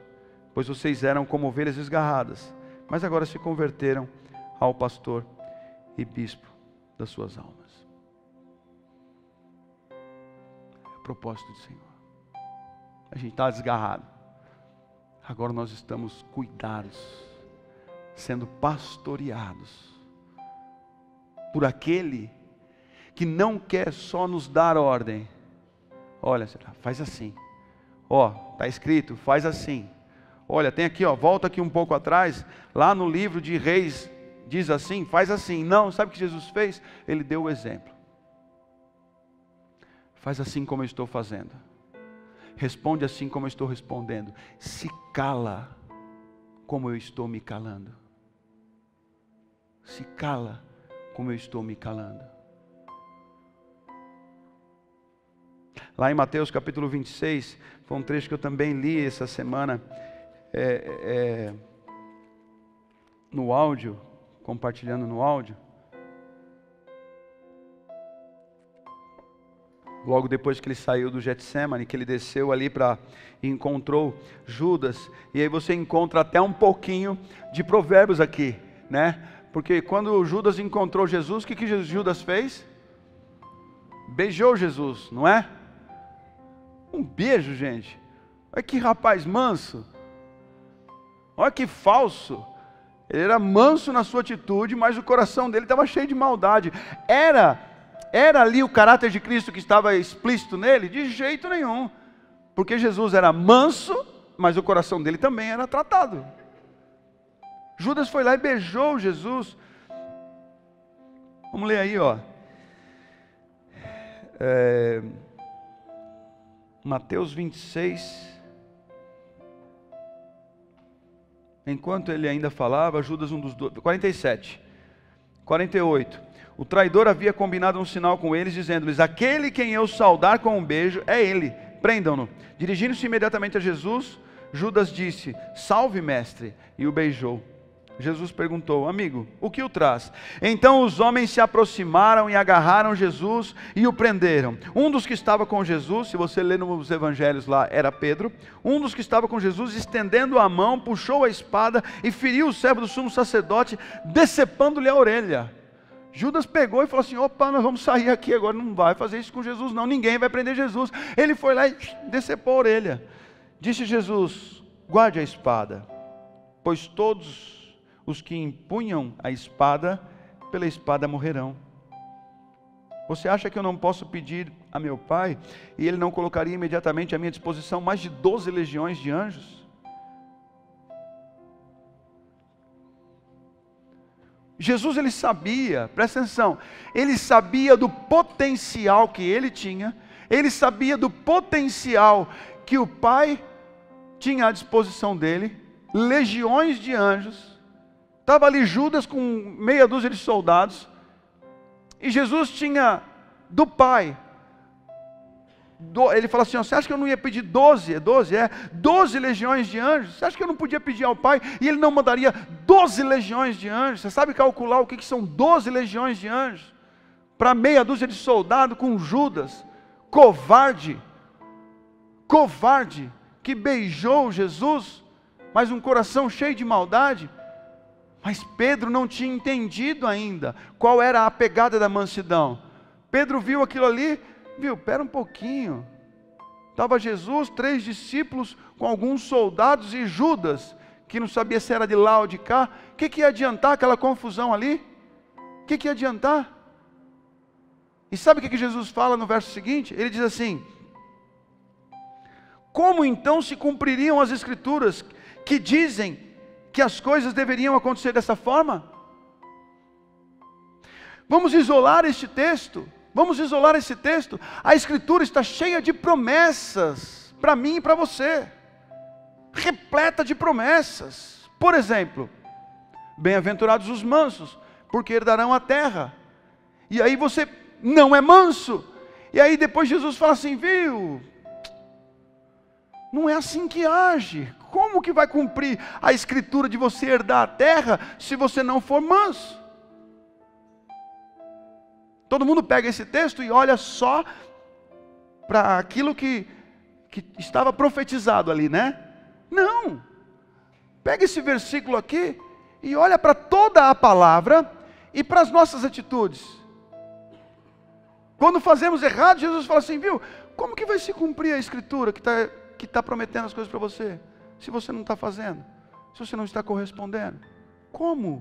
pois vocês eram como ovelhas desgarradas, mas agora se converteram ao pastor e bispo das suas almas. É o propósito do Senhor. A gente está desgarrado. Agora nós estamos cuidados, sendo pastoreados por aquele que não quer só nos dar ordem. Olha, faz assim. Ó, está escrito, faz assim. Olha, tem aqui, ó, volta aqui um pouco atrás, lá no livro de Reis, diz assim, faz assim. Não, sabe o que Jesus fez? Ele deu o exemplo. Faz assim como eu estou fazendo. responde assim como eu estou respondendo. Se cala como eu estou me calando. Se cala como eu estou me calando. Lá em Mateus capítulo 26, foi um trecho que eu também li essa semana, no áudio, compartilhando no áudio. Logo depois que ele saiu do Getsemane, que ele desceu ali e encontrou Judas. E aí você encontra até um pouquinho de Provérbios aqui, né? Porque quando Judas encontrou Jesus, o que Judas fez? Beijou Jesus, não é? Um beijo, gente. Olha que rapaz manso. Olha que falso. Ele era manso na sua atitude, mas o coração dele estava cheio de maldade. Era ali o caráter de Cristo que estava explícito nele? De jeito nenhum. Porque Jesus era manso, mas o coração dele também era tratado. Judas foi lá e beijou Jesus. Vamos ler aí, ó. Mateus 26. Enquanto ele ainda falava, Judas, um dos dois. 47. 48. O traidor havia combinado um sinal com eles, dizendo-lhes: aquele quem eu saudar com um beijo é ele, prendam-no. Dirigindo-se imediatamente a Jesus, Judas disse: salve, mestre, e o beijou. Jesus perguntou: amigo, o que o traz? Então os homens se aproximaram e agarraram Jesus e o prenderam. Um dos que estava com Jesus, se você ler nos evangelhos lá, era Pedro. Um dos que estava com Jesus, estendendo a mão, puxou a espada e feriu o servo do sumo sacerdote, decepando-lhe a orelha. Judas pegou e falou assim: opa, nós vamos sair aqui agora, não vai fazer isso com Jesus não, ninguém vai prender Jesus. Ele foi lá e decepou a orelha. Disse Jesus: guarde a espada, pois todos os que empunham a espada, pela espada morrerão. Você acha que eu não posso pedir a meu Pai, e Ele não colocaria imediatamente à minha disposição mais de 12 legiões de anjos? Jesus, ele sabia, presta atenção, ele sabia do potencial que ele tinha, ele sabia do potencial que o Pai tinha à disposição dele, legiões de anjos. Estava ali Judas com meia dúzia de soldados, e Jesus tinha do Pai, ele fala assim: ó, você acha que eu não ia pedir 12 legiões de anjos? Você acha que eu não podia pedir ao Pai, e Ele não mandaria 12 legiões de anjos? Você sabe calcular o que são 12 legiões de anjos? Para meia dúzia de soldado com Judas, covarde, que beijou Jesus, mas um coração cheio de maldade. Mas Pedro não tinha entendido ainda qual era a pegada da mansidão. Pedro viu aquilo ali, espera um pouquinho. Estava Jesus, 3 discípulos, com alguns soldados e Judas, que não sabia se era de lá ou de cá. O que ia adiantar aquela confusão ali? O que ia adiantar? E sabe o que Jesus fala no verso seguinte? Ele diz assim: como então se cumpririam as escrituras que dizem que as coisas deveriam acontecer dessa forma? Vamos isolar este texto. A Escritura está cheia de promessas, para mim e para você, repleta de promessas. Por exemplo, bem-aventurados os mansos, porque herdarão a terra. E aí você não é manso, e aí depois Jesus fala assim: viu, não é assim que age. Como que vai cumprir a Escritura de você herdar a terra, se você não for manso? Todo mundo pega esse texto e olha só para aquilo que estava profetizado ali, né? Não. Pega esse versículo aqui e olha para toda a palavra e para as nossas atitudes. Quando fazemos errado, Jesus fala assim: viu, como que vai se cumprir a Escritura que está prometendo as coisas para você, se você não está fazendo, se você não está correspondendo? Como?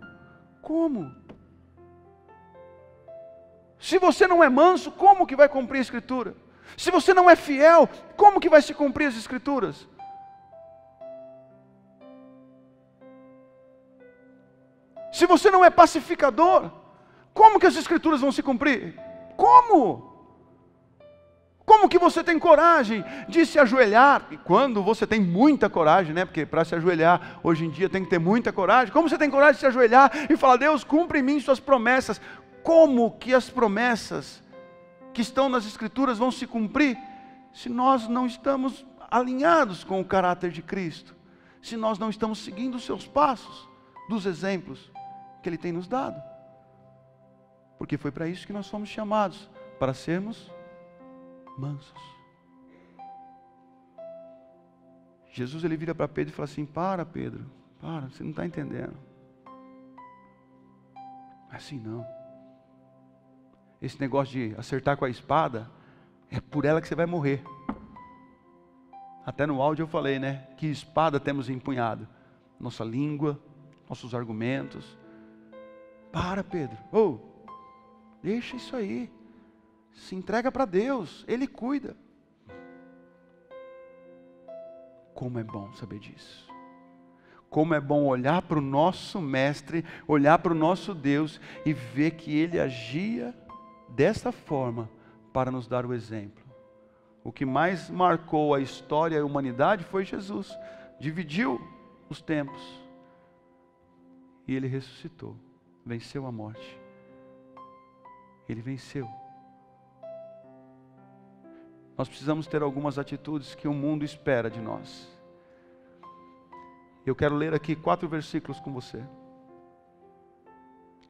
Se você não é manso, como que vai cumprir a Escritura? Se você não é fiel, como que vai se cumprir as Escrituras? Se você não é pacificador, como que as Escrituras vão se cumprir? Como Como que você tem coragem de se ajoelhar? E quando você tem muita coragem, né? Porque para se ajoelhar hoje em dia tem que ter muita coragem. Como você tem coragem de se ajoelhar e falar: Deus, cumpre em mim suas promessas? Como que as promessas que estão nas Escrituras vão se cumprir se nós não estamos alinhados com o caráter de Cristo? Se nós não estamos seguindo os seus passos, dos exemplos que Ele tem nos dado? Porque foi para isso que nós fomos chamados, para sermos mansos. Jesus, ele vira para Pedro e fala assim: para, Pedro, para, você não está entendendo. Assim não. Esse negócio de acertar com a espada, é por ela que você vai morrer. Até no áudio eu falei, né? Que espada temos empunhado? Nossa língua, nossos argumentos. Para, Pedro. Deixa isso aí. Se entrega para Deus, Ele cuida. Como é bom saber disso. Como é bom olhar para o nosso Mestre, olhar para o nosso Deus e ver que Ele agia dessa forma para nos dar o exemplo. O que mais marcou a história e a humanidade foi Jesus. Dividiu os tempos. E Ele ressuscitou. Venceu a morte. Ele venceu. Nós precisamos ter algumas atitudes que o mundo espera de nós. Eu quero ler aqui 4 versículos com você.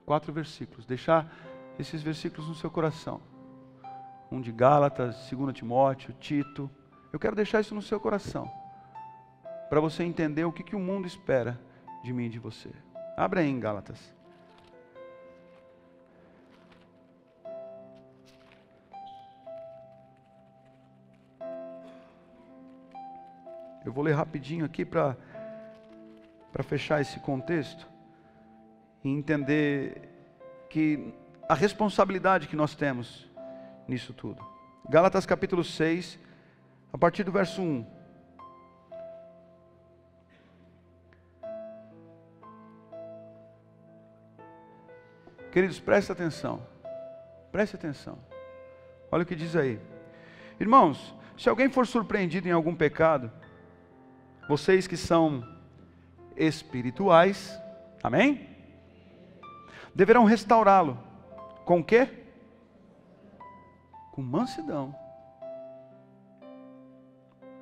4 versículos. Deixar esses versículos no seu coração. Um de Gálatas, 2 Timóteo, Tito. Eu quero deixar isso no seu coração. Para você entender o que o mundo espera de mim e de você. Abra aí em Gálatas. Eu vou ler rapidinho aqui para fechar esse contexto e entender que a responsabilidade que nós temos nisso tudo. Gálatas capítulo 6, a partir do verso 1. Queridos, preste atenção. Preste atenção. Olha o que diz aí. Irmãos, se alguém for surpreendido em algum pecado, vocês que são espirituais, amém? Deverão restaurá-lo. Com o quê? Com mansidão.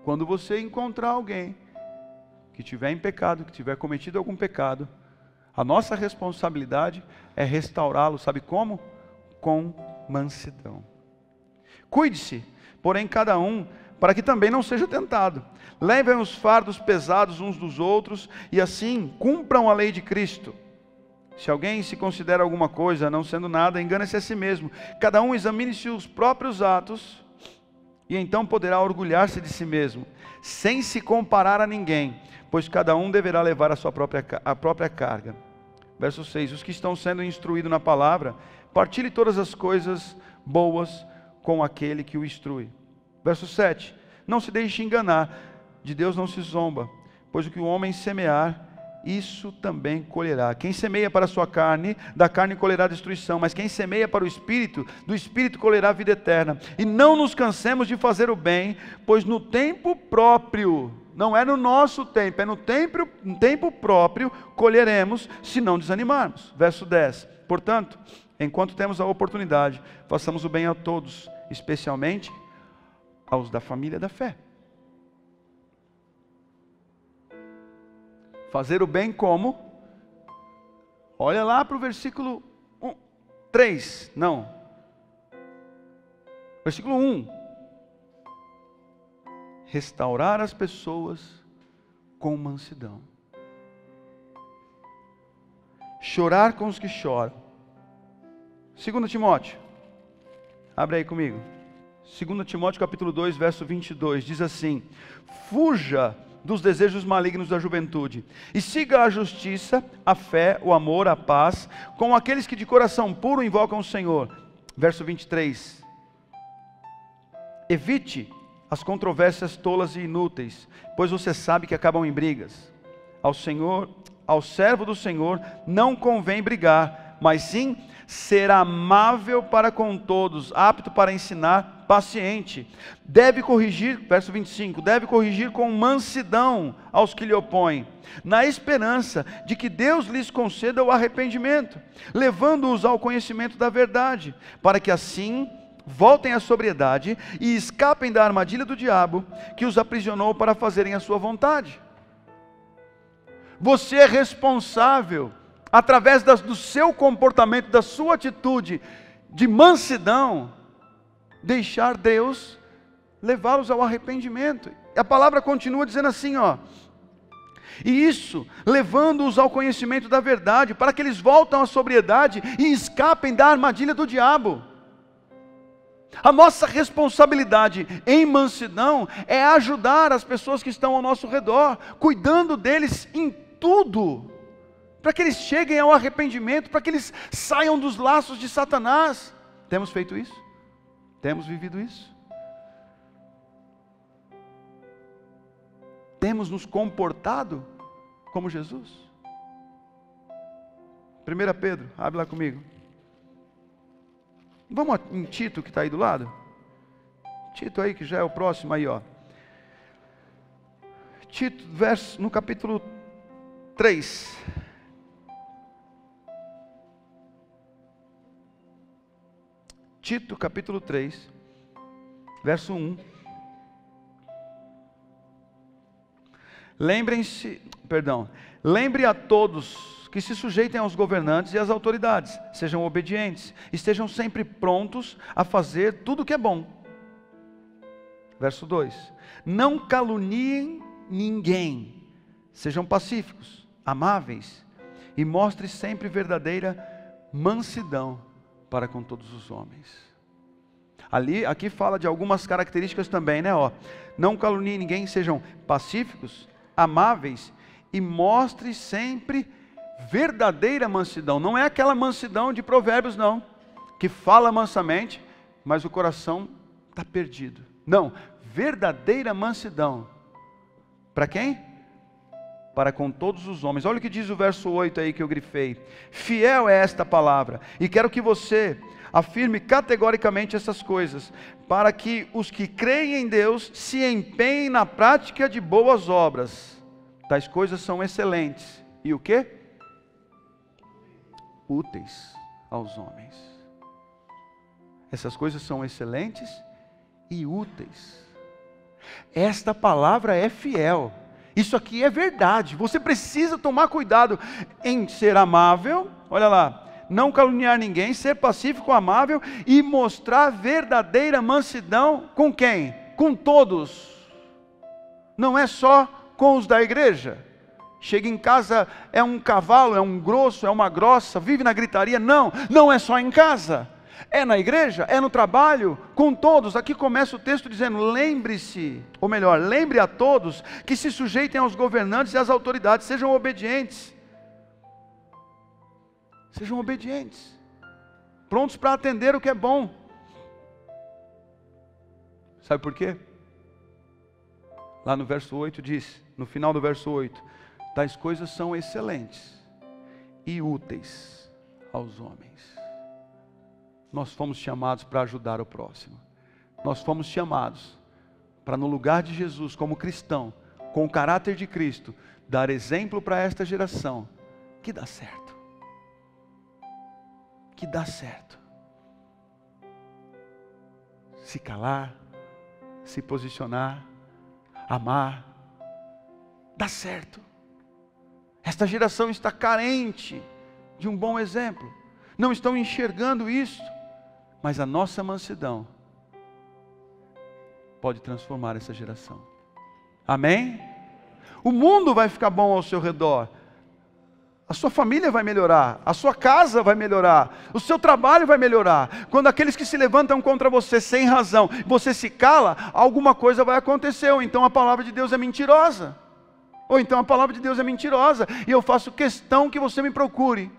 Quando você encontrar alguém que estiver em pecado, que tiver cometido algum pecado, a nossa responsabilidade é restaurá-lo, sabe como? Com mansidão. Cuide-se, porém, cada um, para que também não seja tentado. Levem os fardos pesados uns dos outros e assim cumpram a lei de Cristo. Se alguém se considera alguma coisa, não sendo nada, engana-se a si mesmo. Cada um examine-se os próprios atos e então poderá orgulhar-se de si mesmo, sem se comparar a ninguém, pois cada um deverá levar a sua própria carga. Verso 6. Os que estão sendo instruídos na palavra, partilhe todas as coisas boas com aquele que o instrui. Verso 7. Não se deixe enganar, de Deus não se zomba, pois o que o homem semear, isso também colherá. Quem semeia para a sua carne, da carne colherá destruição, mas quem semeia para o Espírito, do Espírito colherá vida eterna. E não nos cansemos de fazer o bem, pois no tempo próprio, não é no nosso tempo, é no tempo próprio, colheremos, se não desanimarmos. Verso 10. Portanto, enquanto temos a oportunidade, façamos o bem a todos, especialmente aos da família da fé. Fazer o bem como? Olha lá para o versículo 3. Não. Versículo 1. Restaurar as pessoas com mansidão. Chorar com os que choram. 2 Timóteo. Abre aí comigo. 2 Timóteo capítulo 2, verso 22. Diz assim: fuja dos desejos malignos da juventude, e siga a justiça, a fé, o amor, a paz, com aqueles que de coração puro invocam o Senhor. Verso 23. Evite as controvérsias tolas e inúteis, pois você sabe que acabam em brigas. Ao servo do Senhor não convém brigar, mas sim ser amável para com todos, apto para ensinar, paciente. Deve corrigir, verso 25, deve corrigir com mansidão aos que lhe opõem, na esperança de que Deus lhes conceda o arrependimento, levando-os ao conhecimento da verdade, para que assim voltem à sobriedade e escapem da armadilha do diabo, que os aprisionou para fazerem a sua vontade. Você é responsável, através do seu comportamento, da sua atitude de mansidão, deixar Deus levá-los ao arrependimento. A palavra continua dizendo assim, e isso, levando-os ao conhecimento da verdade, para que eles voltem à sobriedade e escapem da armadilha do diabo. A nossa responsabilidade em mansidão é ajudar as pessoas que estão ao nosso redor, cuidando deles em tudo, para que eles cheguem ao arrependimento, para que eles saiam dos laços de Satanás. Temos feito isso? Temos vivido isso? Temos nos comportado como Jesus? 1 Pedro, abre lá comigo. Vamos em Tito, que está aí do lado? Tito aí, que já é o próximo aí, Tito, no capítulo 3. Tito, capítulo 3, verso 1. Lembre a todos que se sujeitem aos governantes e às autoridades, sejam obedientes, estejam sempre prontos a fazer tudo o que é bom. Verso 2: não caluniem ninguém, sejam pacíficos, amáveis, e mostrem sempre verdadeira mansidão para com todos os homens. Aqui fala de algumas características também, né? Não caluniem ninguém, sejam pacíficos, amáveis, e mostre sempre verdadeira mansidão. Não é aquela mansidão de Provérbios, não, que fala mansamente, mas o coração está perdido. Não, verdadeira mansidão. Para quem? Para com todos os homens. Olha o que diz o verso 8 aí que eu grifei. Fiel é esta palavra, e quero que você afirme categoricamente essas coisas, para que os que creem em Deus se empenhem na prática de boas obras. Tais coisas são excelentes. E o quê? Úteis aos homens. Essas coisas são excelentes e úteis. Esta palavra é fiel. Isso aqui é verdade. Você precisa tomar cuidado em ser amável, olha lá, não caluniar ninguém, ser pacífico, amável e mostrar verdadeira mansidão com quem? Com todos. Não é só com os da igreja. Chega em casa, é um cavalo, é um grosso, é uma grossa, vive na gritaria. Não, não é só em casa. É na igreja, é no trabalho, com todos. Aqui começa o texto dizendo, lembre-se, ou melhor, lembre a todos que se sujeitem aos governantes e às autoridades, sejam obedientes. Sejam obedientes, prontos para atender o que é bom. Sabe por quê? Lá no verso 8 diz, no final do verso 8, tais coisas são excelentes e úteis aos homens. Nós fomos chamados para ajudar o próximo. Nós fomos chamados para, no lugar de Jesus, como cristão, com o caráter de Cristo, dar exemplo para esta geração que dá certo. Que dá certo. Se calar, se posicionar, amar, dá certo. Esta geração está carente de um bom exemplo. Não estão enxergando isso, mas a nossa mansidão pode transformar essa geração. Amém? O mundo vai ficar bom ao seu redor. A sua família vai melhorar, a sua casa vai melhorar, o seu trabalho vai melhorar. Quando aqueles que se levantam contra você sem razão, você se cala, alguma coisa vai acontecer. Ou então a palavra de Deus é mentirosa. E eu faço questão que você me procure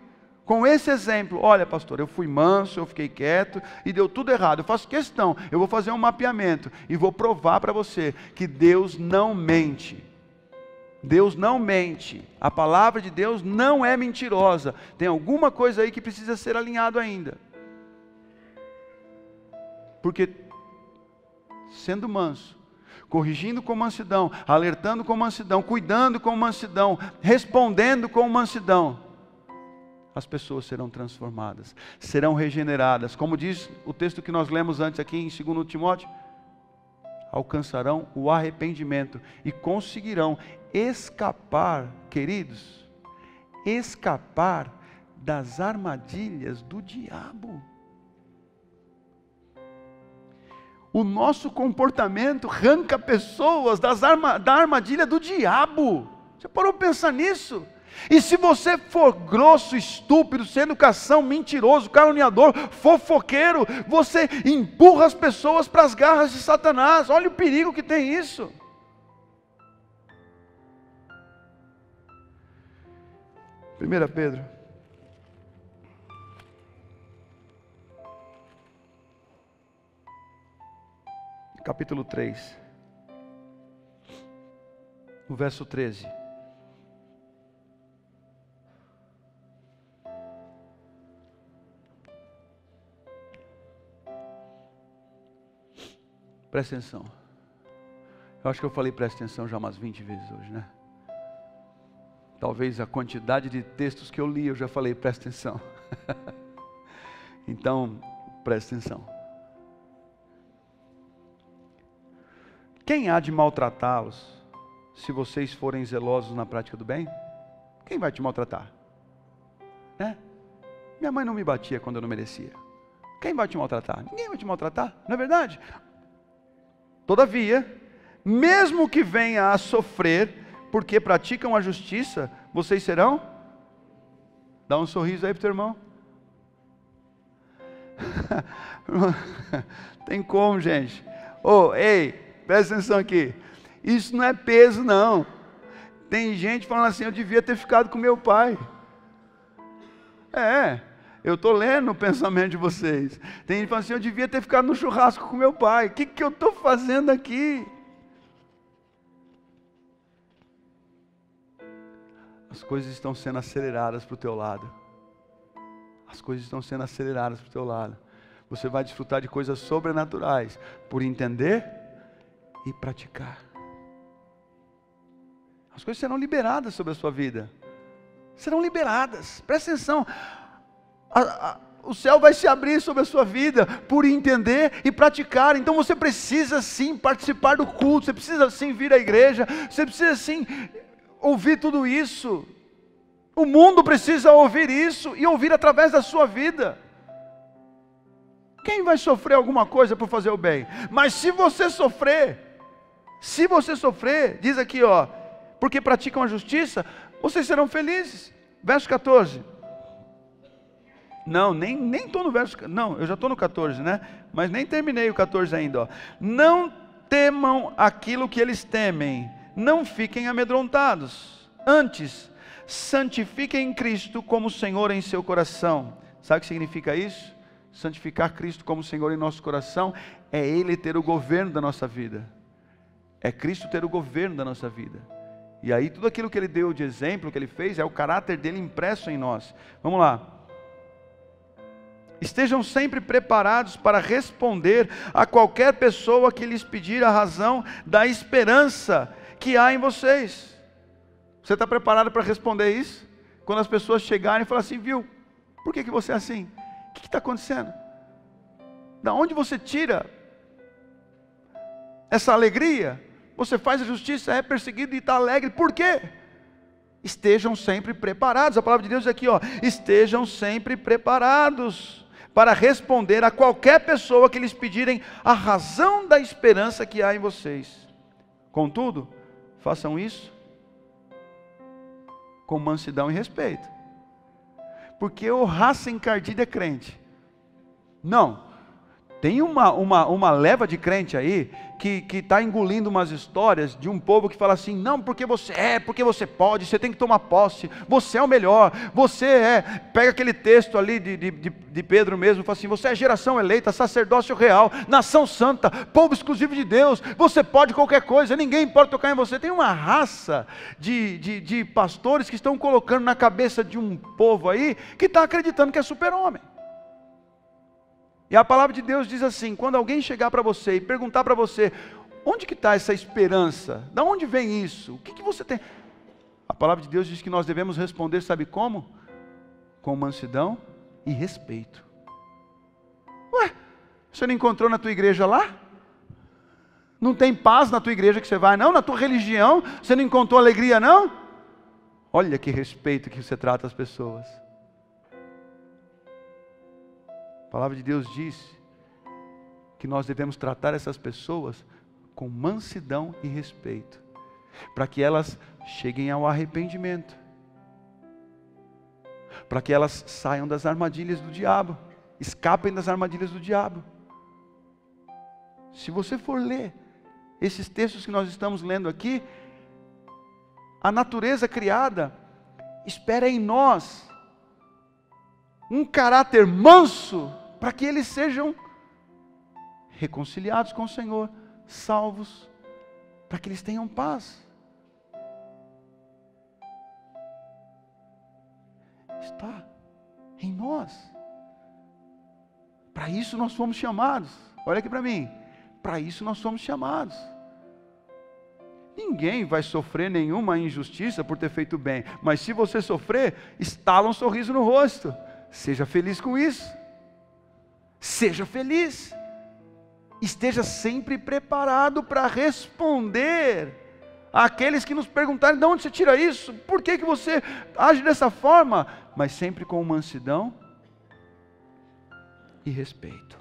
com esse exemplo. Olha, pastor, eu fui manso, eu fiquei quieto e deu tudo errado. Eu faço questão, eu vou fazer um mapeamento e vou provar para você que Deus não mente. Deus não mente, a palavra de Deus não é mentirosa. Tem alguma coisa aí que precisa ser alinhado ainda, porque sendo manso, corrigindo com mansidão, alertando com mansidão, cuidando com mansidão, respondendo com mansidão, as pessoas serão transformadas, serão regeneradas. Como diz o texto que nós lemos antes aqui em 2 Timóteo, alcançarão o arrependimento e conseguirão escapar, queridos, escapar das armadilhas do diabo. O nosso comportamento arranca pessoas da armadilha do diabo. Você parou para pensar nisso? E se você for grosso, estúpido, sem educação, mentiroso, caluniador, fofoqueiro, você empurra as pessoas para as garras de Satanás. Olha o perigo que tem isso. Primeira Pedro, capítulo 3, no verso 13. Presta atenção. Eu acho que eu falei presta atenção já umas 20 vezes hoje, né? Talvez a quantidade de textos que eu li, eu já falei presta atenção. Então, presta atenção. Quem há de maltratá-los, se vocês forem zelosos na prática do bem? Quem vai te maltratar? Né? Minha mãe não me batia quando eu não merecia. Quem vai te maltratar? Ninguém vai te maltratar, não é verdade? Todavia, mesmo que venha a sofrer, porque praticam a justiça, vocês serão? Dá um sorriso aí para o teu irmão. Tem como, gente? Ei, presta atenção aqui. Isso não é peso, não. Tem gente falando assim, eu devia ter ficado com meu pai. Eu estou lendo o pensamento de vocês. Tem gente que fala assim, eu devia ter ficado no churrasco com meu pai. O que eu estou fazendo aqui? As coisas estão sendo aceleradas para o teu lado. As coisas estão sendo aceleradas para o teu lado. Você vai desfrutar de coisas sobrenaturais por entender e praticar. As coisas serão liberadas sobre a sua vida. Serão liberadas. Presta atenção. O céu vai se abrir sobre a sua vida por entender e praticar. Então você precisa sim participar do culto, você precisa sim vir à igreja, você precisa sim ouvir tudo isso. O mundo precisa ouvir isso e ouvir através da sua vida. Quem vai sofrer alguma coisa por fazer o bem? Mas se você sofrer, diz aqui porque praticam a justiça, vocês serão felizes. Verso 14. Não, nem estou no verso, não, eu já estou no 14, né? Mas nem terminei o 14 ainda, Não temam aquilo que eles temem, não fiquem amedrontados. Antes, santifiquem Cristo como Senhor em seu coração. Sabe o que significa isso? Santificar Cristo como Senhor em nosso coração é Ele ter o governo da nossa vida. É Cristo ter o governo da nossa vida. E aí tudo aquilo que Ele deu de exemplo, que Ele fez, é o caráter dEle impresso em nós. Vamos lá. Estejam sempre preparados para responder a qualquer pessoa que lhes pedir a razão da esperança que há em vocês. Você está preparado para responder isso? Quando as pessoas chegarem e falarem assim, viu, por que você é assim? O que está acontecendo? Da onde você tira essa alegria? Você faz a justiça, é perseguido e está alegre, por quê? Estejam sempre preparados. A palavra de Deus diz aqui, estejam sempre preparados para responder a qualquer pessoa que lhes pedirem a razão da esperança que há em vocês. Contudo, façam isso com mansidão e respeito. Porque o raça encardida é crente. Não. Tem uma leva de crente aí que está engolindo umas histórias de um povo que fala assim, não, porque você pode, você tem que tomar posse, você é o melhor, pega aquele texto ali de Pedro mesmo, fala assim, você é geração eleita, sacerdócio real, nação santa, povo exclusivo de Deus, você pode qualquer coisa, ninguém pode tocar em você. Tem uma raça de pastores que estão colocando na cabeça de um povo aí, que está acreditando que é super-homem. E a palavra de Deus diz assim: quando alguém chegar para você e perguntar para você, onde que está essa esperança? Da onde vem isso? O que que você tem? A palavra de Deus diz que nós devemos responder, sabe como? Com mansidão e respeito. Ué, você não encontrou na tua igreja lá? Não tem paz na tua igreja que você vai, não? Na tua religião, você não encontrou alegria, não? Olha que respeito que você trata as pessoas. A palavra de Deus diz que nós devemos tratar essas pessoas com mansidão e respeito, para que elas cheguem ao arrependimento, para que elas saiam das armadilhas do diabo, escapem das armadilhas do diabo. Se você for ler esses textos que nós estamos lendo aqui, a natureza criada espera em nós um caráter manso, para que eles sejam reconciliados com o Senhor, salvos, para que eles tenham paz. Está em nós. Para isso nós fomos chamados. Olha aqui para mim. Para isso nós somos chamados. Ninguém vai sofrer nenhuma injustiça por ter feito bem, mas se você sofrer, estala um sorriso no rosto. Seja feliz com isso. Seja feliz. Esteja sempre preparado para responder àqueles que nos perguntarem: de onde você tira isso? Por que você age dessa forma? Mas sempre com mansidão e respeito.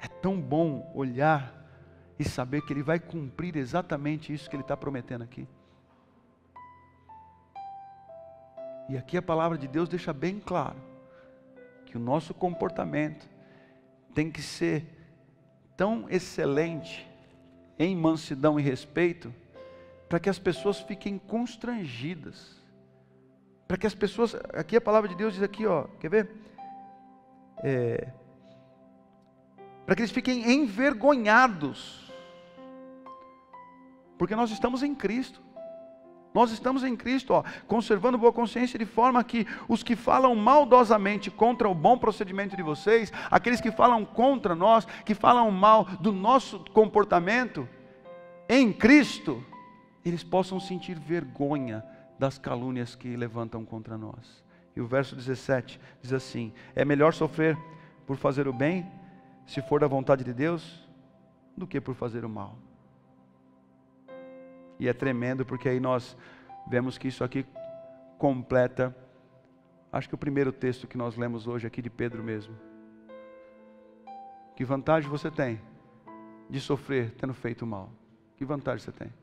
É tão bom olhar e saber que Ele vai cumprir exatamente isso que Ele está prometendo aqui. E aqui a palavra de Deus deixa bem claro que o nosso comportamento tem que ser tão excelente em mansidão e respeito, para que as pessoas fiquem constrangidas, para que as pessoas, aqui a palavra de Deus diz aqui, ó, quer ver? Para que eles fiquem envergonhados, porque nós estamos em Cristo. Nós estamos em Cristo, ó, conservando boa consciência, de forma que os que falam maldosamente contra o bom procedimento de vocês, aqueles que falam contra nós, que falam mal do nosso comportamento em Cristo, eles possam sentir vergonha das calúnias que levantam contra nós. E o verso 17 diz assim: é melhor sofrer por fazer o bem, se for da vontade de Deus, do que por fazer o mal. E é tremendo, porque aí nós vemos que isso aqui completa, acho que o primeiro texto que nós lemos hoje aqui de Pedro mesmo. Que vantagem você tem de sofrer tendo feito mal? Que vantagem você tem?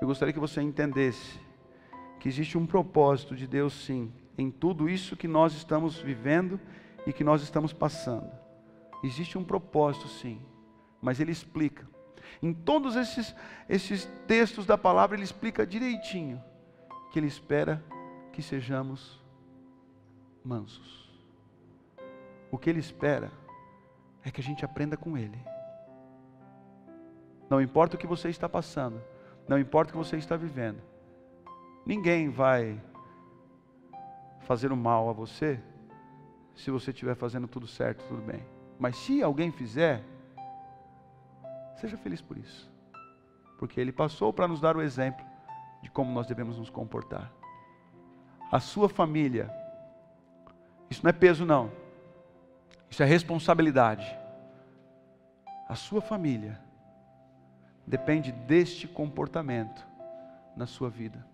Eu gostaria que você entendesse que existe um propósito de Deus, sim, em tudo isso que nós estamos vivendo e que nós estamos passando. Existe um propósito, sim, mas Ele explica. Em todos esses textos da palavra, Ele explica direitinho que Ele espera que sejamos mansos. O que Ele espera é que a gente aprenda com Ele. Não importa o que você está passando, não importa o que você está vivendo, ninguém vai fazer o mal a você se você estiver fazendo tudo certo, tudo bem. Mas se alguém fizer, seja feliz por isso, porque Ele passou para nos dar o exemplo de como nós devemos nos comportar. A sua família, isso não é peso não, isso é responsabilidade. A sua família depende deste comportamento na sua vida.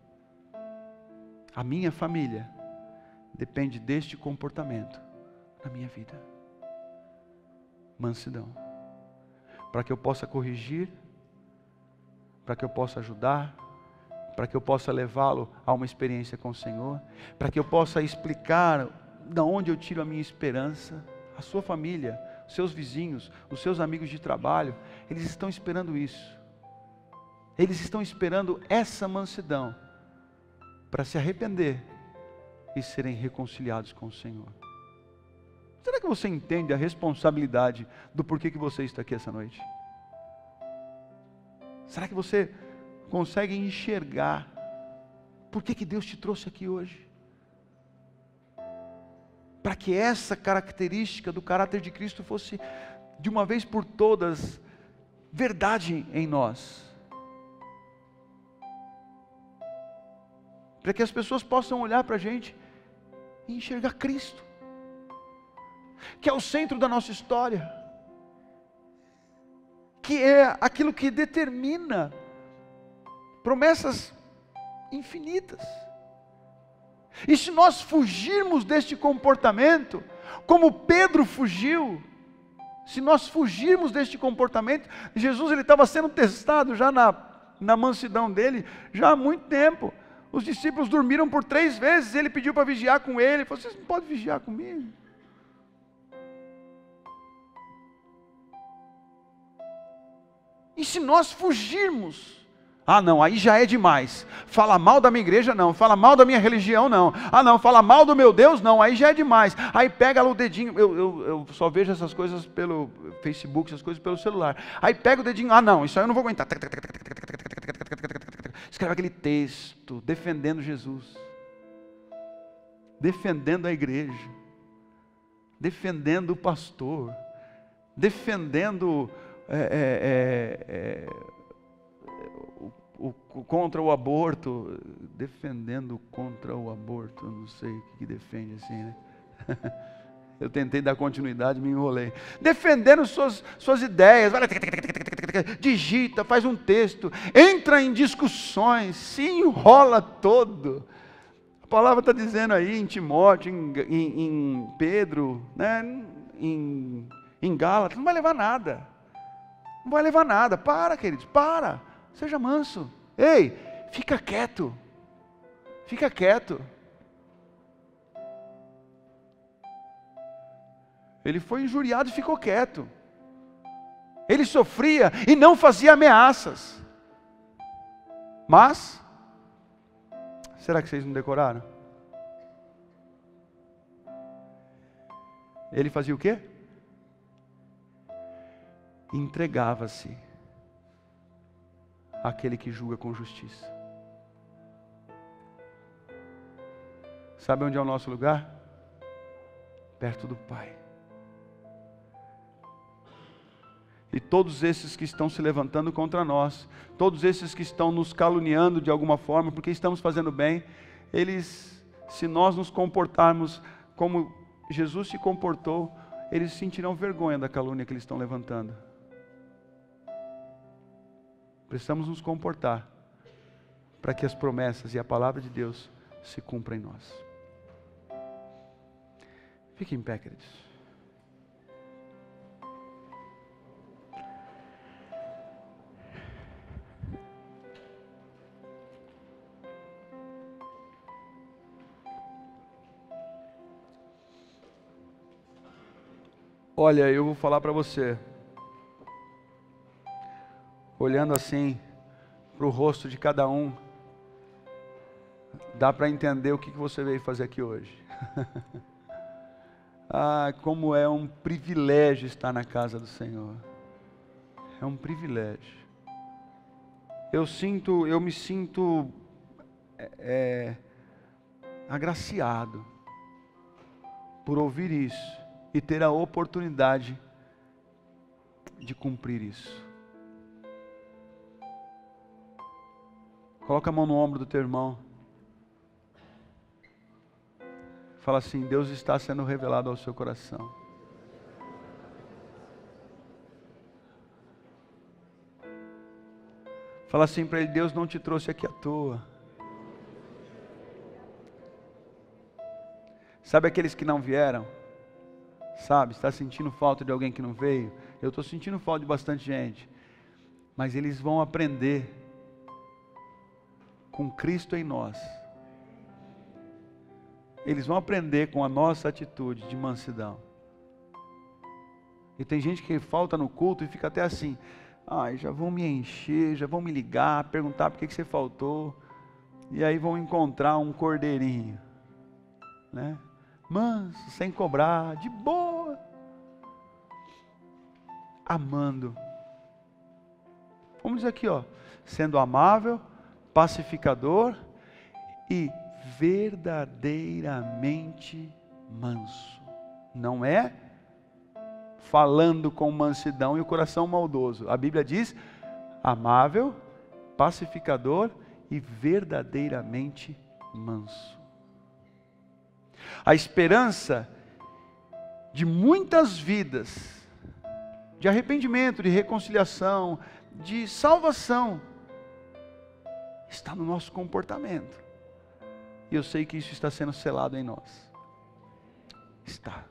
A minha família depende deste comportamento na minha vida. Mansidão. Para que eu possa corrigir, para que eu possa ajudar, para que eu possa levá-lo a uma experiência com o Senhor, para que eu possa explicar de onde eu tiro a minha esperança. A sua família, os seus vizinhos, os seus amigos de trabalho, eles estão esperando isso. Eles estão esperando essa mansidão para se arrepender e serem reconciliados com o Senhor. Será que você entende a responsabilidade do porquê que você está aqui essa noite? Será que você consegue enxergar por que Deus te trouxe aqui hoje? para que essa característica do caráter de Cristo fosse, de uma vez por todas, verdade em nós. Para que as pessoas possam olhar para a gente e enxergar Cristo, que é o centro da nossa história, que é aquilo que determina promessas infinitas. E se nós fugirmos deste comportamento, como Pedro fugiu, se nós fugirmos deste comportamento, Jesus ele estava sendo testado já na mansidão dele, já há muito tempo. Os discípulos dormiram por 3 vezes, ele pediu para vigiar com ele, ele falou, vocês não podem vigiar comigo? E se nós fugirmos, não, aí já é demais, fala mal da minha igreja não, fala mal da minha religião não, não, fala mal do meu Deus não, aí já é demais, aí pega lá o dedinho, eu só vejo essas coisas pelo Facebook, essas coisas pelo celular, aí pega o dedinho, não, isso aí eu não vou aguentar, escreve aquele texto, defendendo Jesus, defendendo a igreja, defendendo o pastor, defendendo contra o aborto, defendendo contra o aborto, eu não sei o que defende assim, né? Eu tentei dar continuidade, me enrolei. Defendendo suas ideias, digita, faz um texto, entra em discussões, se enrola todo. A palavra está dizendo aí em Timóteo, em Pedro, né? em Gálatas, não vai levar nada. Não vai levar nada. Para, queridos, para. Seja manso. Ei, fica quieto. Fica quieto. Ele foi injuriado e ficou quieto. Ele sofria e não fazia ameaças. Mas, será que vocês não decoraram? Ele fazia o quê? Entregava-se àquele que julga com justiça. Sabe onde é o nosso lugar? Perto do Pai. E todos esses que estão se levantando contra nós, todos esses que estão nos caluniando de alguma forma, porque estamos fazendo bem, eles, se nós nos comportarmos como Jesus se comportou, eles sentirão vergonha da calúnia que eles estão levantando. Precisamos nos comportar para que as promessas e a palavra de Deus se cumpram em nós. Fique em pé, queridos. Olha, eu vou falar para você, olhando assim para o rosto de cada um, dá para entender o que você veio fazer aqui hoje. Como é um privilégio estar na casa do Senhor. É um privilégio. Eu me sinto agraciado por ouvir isso e ter a oportunidade de cumprir isso. Coloca a mão no ombro do teu irmão. Fala assim: Deus está sendo revelado ao seu coração. Fala assim para ele: Deus não te trouxe aqui à toa. Sabe aqueles que não vieram? Sabe, está sentindo falta de alguém que não veio? Eu estou sentindo falta de bastante gente. Mas eles vão aprender com Cristo em nós. Eles vão aprender com a nossa atitude de mansidão. E tem gente que falta no culto e fica até assim: já vão me encher, já vão me ligar, perguntar por que você faltou. E aí vão encontrar um cordeirinho, né? Manso, sem cobrar, de boa, amando. Vamos dizer aqui, sendo amável, pacificador e verdadeiramente manso. Não é falando com mansidão e o coração maldoso. A Bíblia diz amável, pacificador e verdadeiramente manso. A esperança de muitas vidas, de arrependimento, de reconciliação, de salvação, está no nosso comportamento. E eu sei que isso está sendo selado em nós. Está.